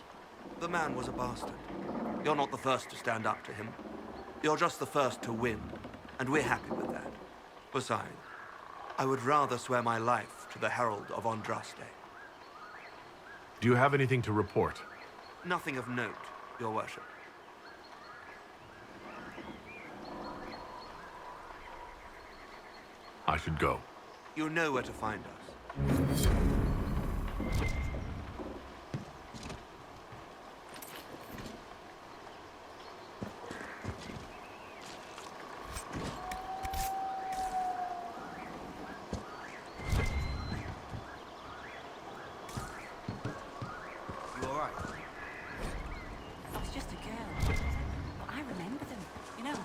The man was a bastard. You're not the first to stand up to him. You're just the first to win, and we're happy with that. Besides, I would rather swear my life to the Herald of Andraste. Do you have anything to report? Nothing of note, your worship. I should go. You know where to find us. You all right? I was just a girl. But I remember them, you know.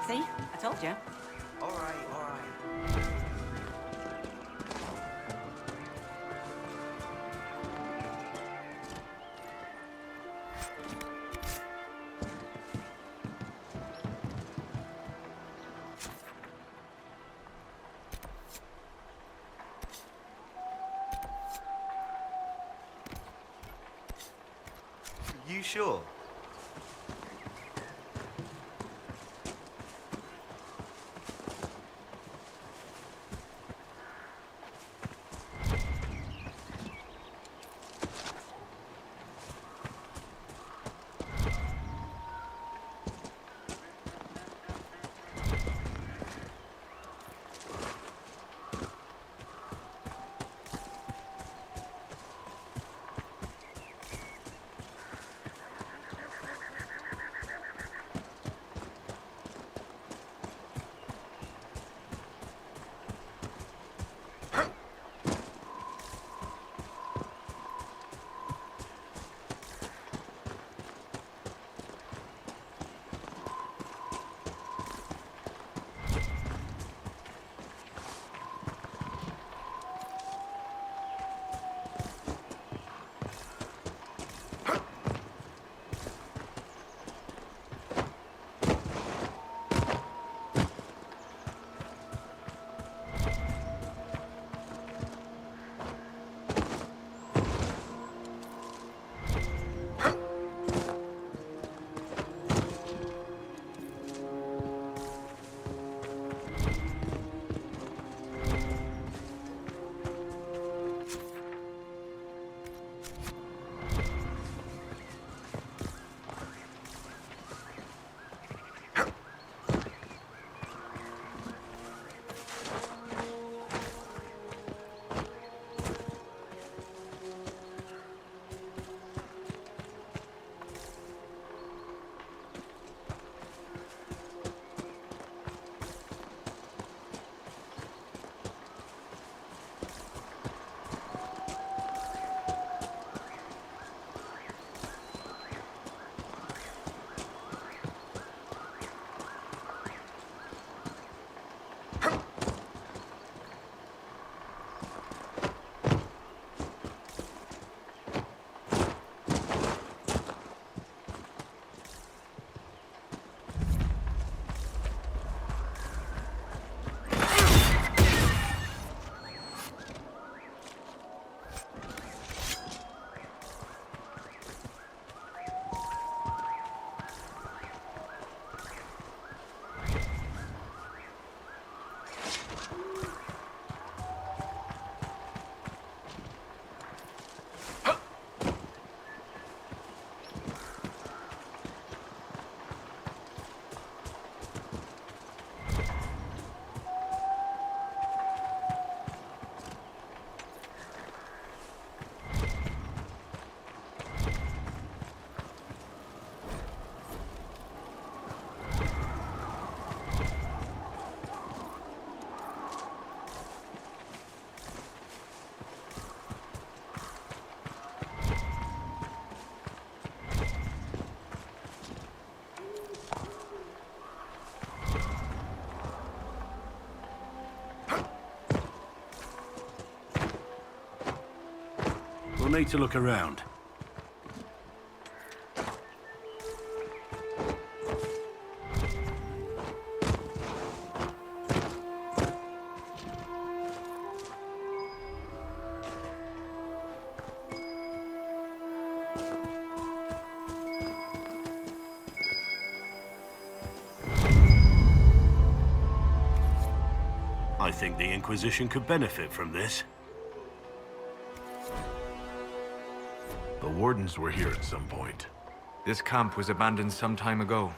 See? I told you. All right, all right. You sure? We'll need to look around. I think the Inquisition could benefit from this. The Wardens were here at some point. This camp was abandoned some time ago.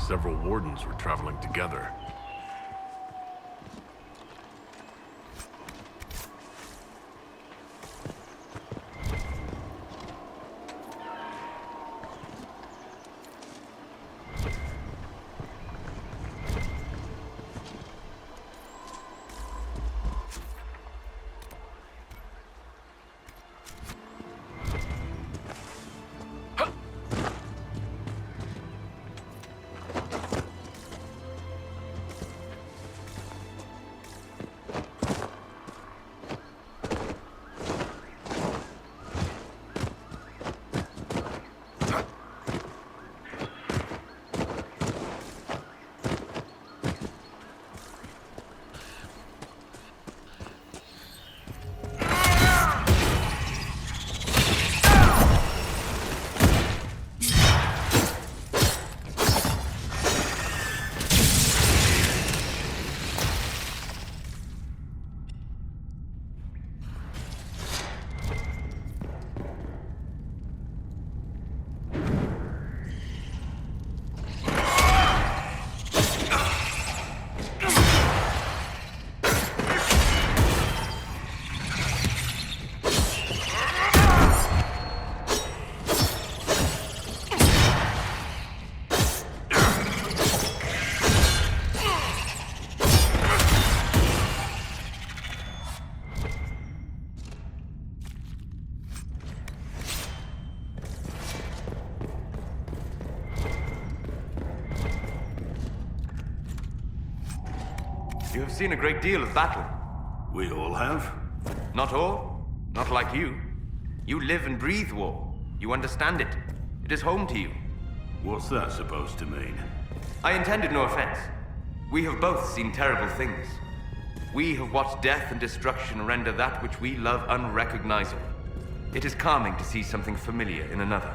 several wardens were traveling together. You have seen a great deal of battle. We all have. Not all. Not like you. You live and breathe war. You understand it. It is home to you. What's that supposed to mean? I intended no offense. We have both seen terrible things. We have watched death and destruction render that which we love unrecognizable. It is calming to see something familiar in another.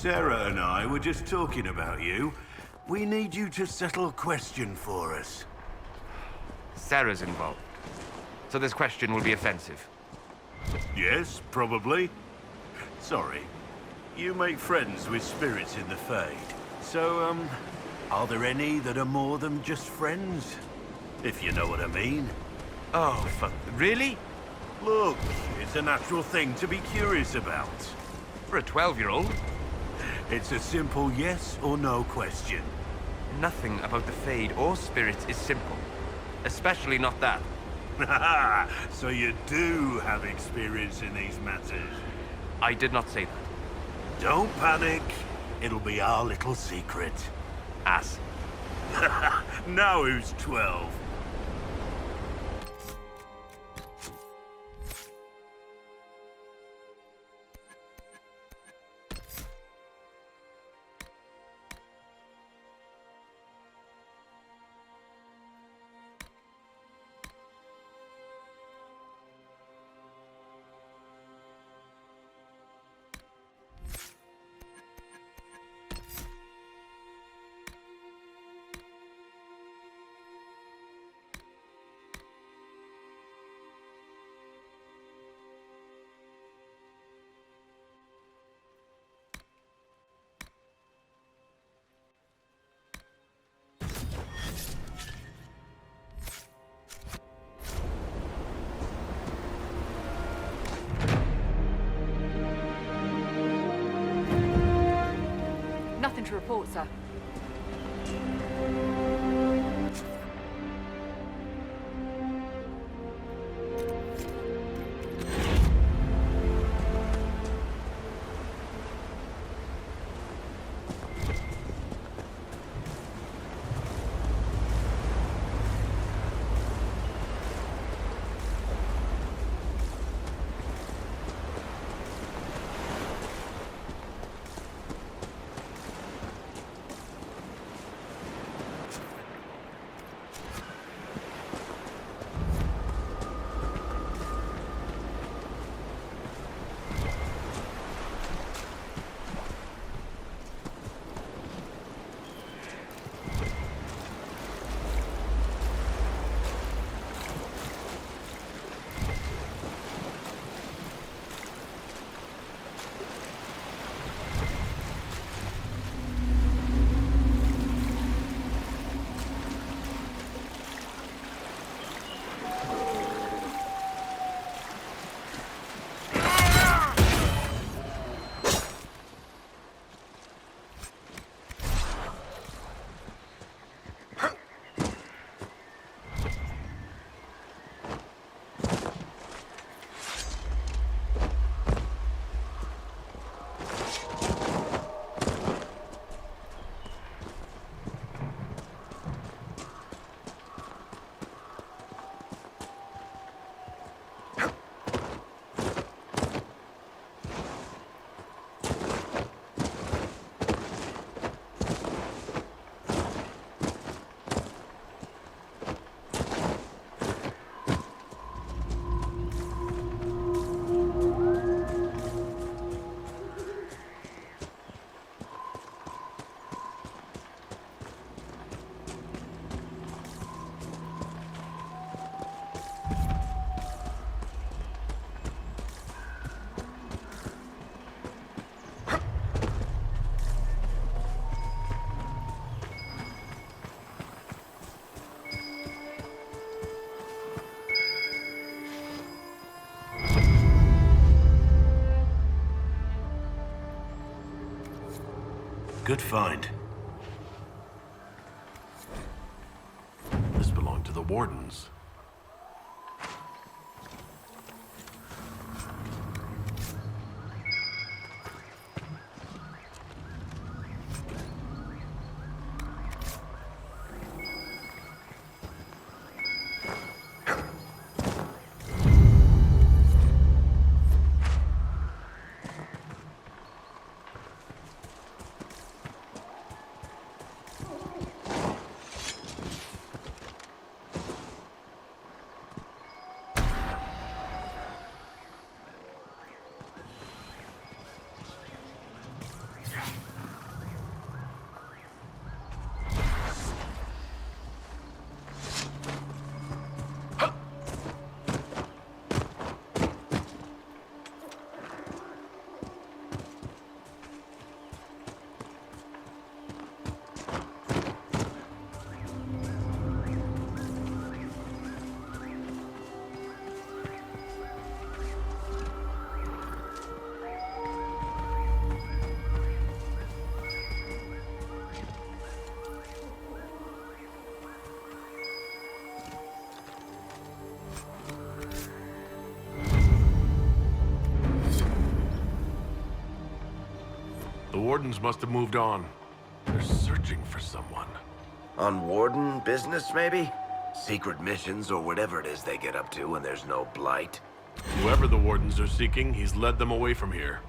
Sarah and I were just talking about you. We need you to settle a question for us. Sarah's involved. So this question will be offensive. Yes, probably. Sorry. You make friends with spirits in the Fade. So, are there any that are more than just friends? If you know what I mean. Oh, really? Look, it's a natural thing to be curious about. For a 12-year-old? It's a simple yes or no question. Nothing about the Fade or spirits is simple. Especially not that. So you do have experience in these matters? I did not say that. Don't panic. It'll be our little secret. Ass. Now who's 12? Nothing to report, sir. Good find. This belonged to the Wardens. wardens must have moved on. They're searching for someone. On warden business, maybe? Secret missions or whatever it is they get up to when there's no blight? Whoever the wardens are seeking, he's led them away from here.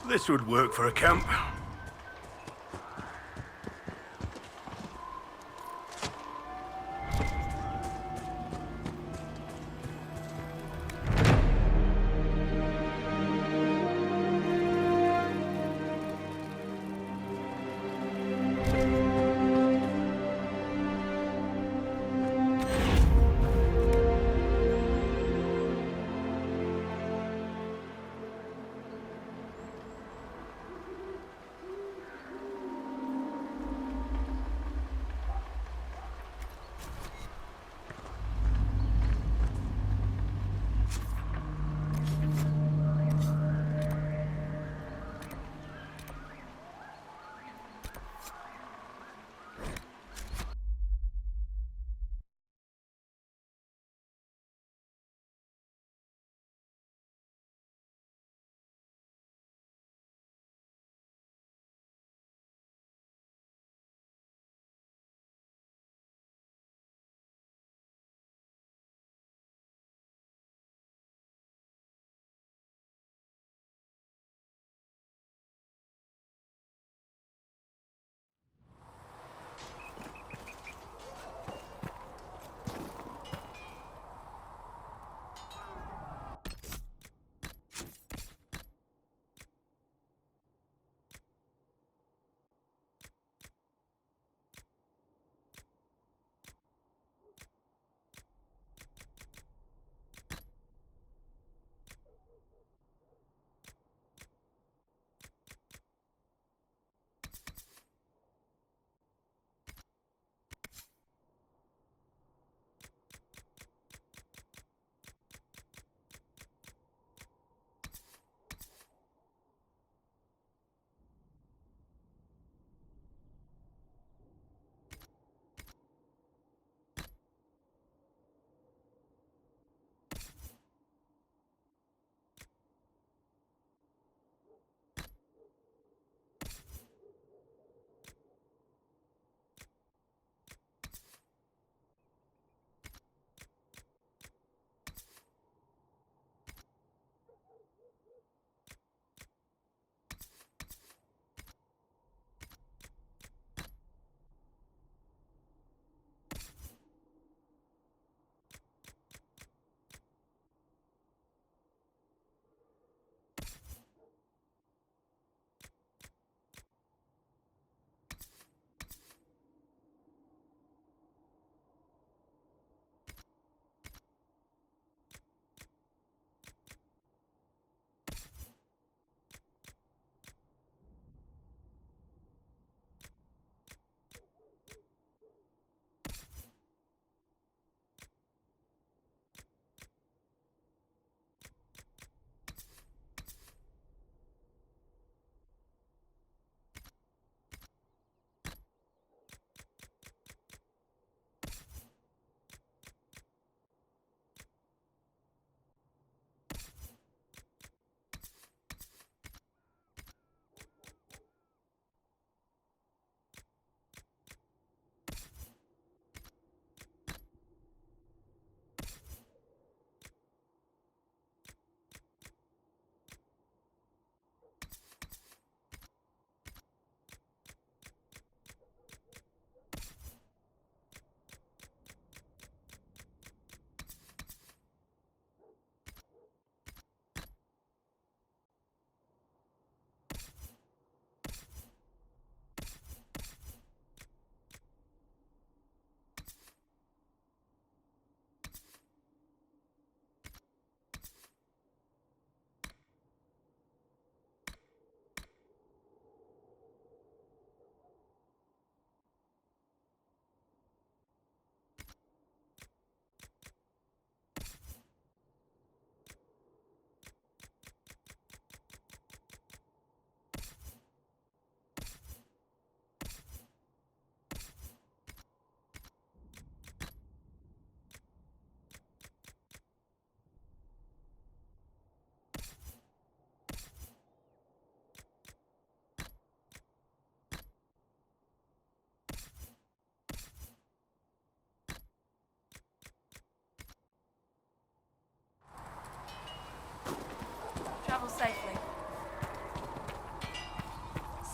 This would work for a camp.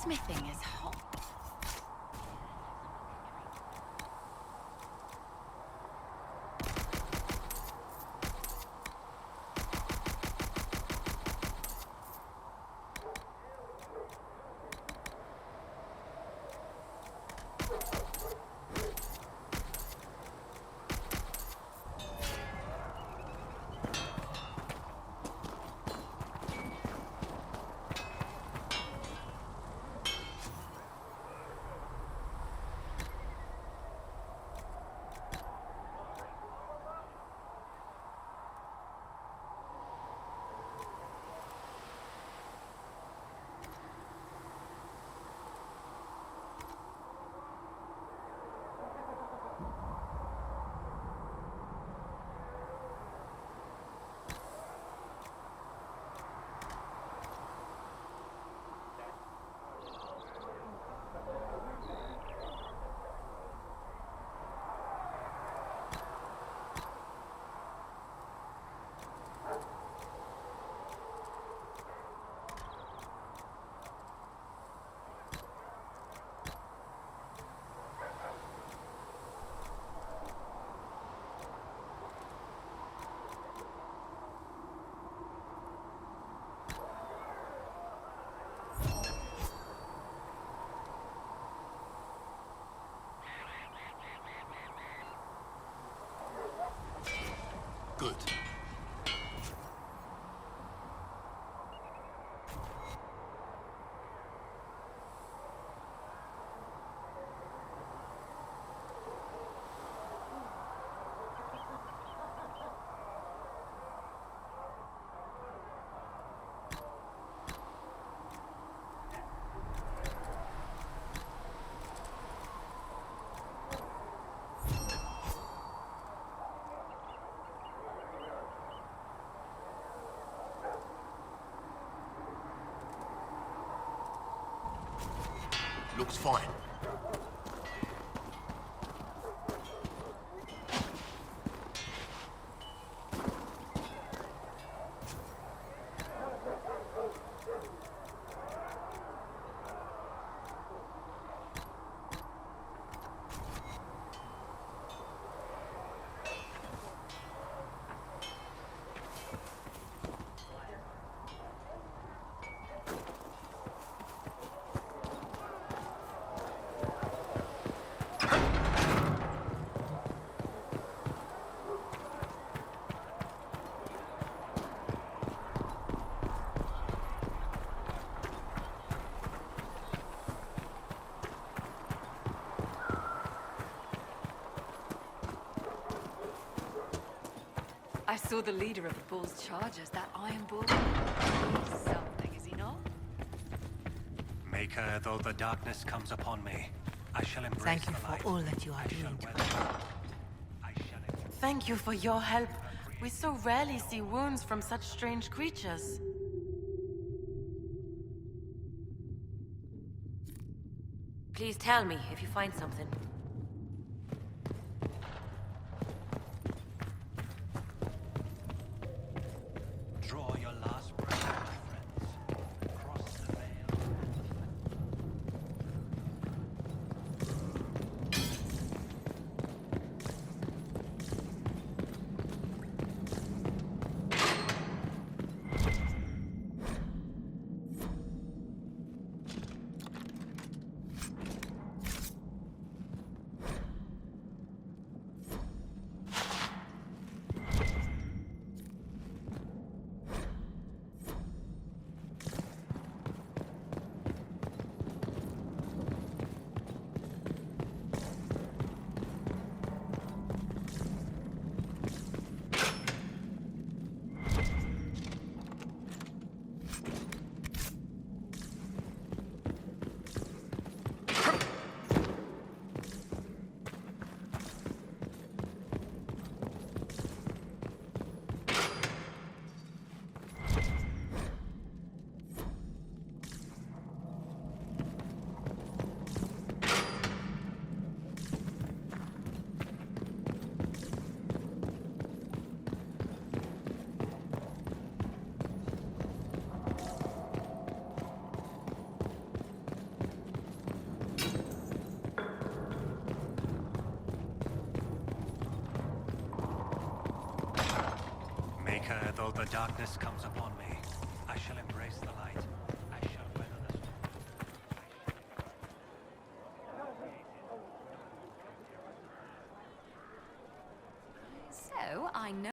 smithing is hot. Good. Looks fine. I saw the leader of the Bull's charges, that Iron Bull. He's something, is he not? Maker, though the darkness comes upon me, I shall embrace Thank you the for light. all that you are doing. weather. Thank you for your help. We so rarely see wounds from such strange creatures. Please tell me if you find something. Draw your last breath, my friends. Cross the veil. Peacemaker, though the darkness comes upon me, I shall embrace the light.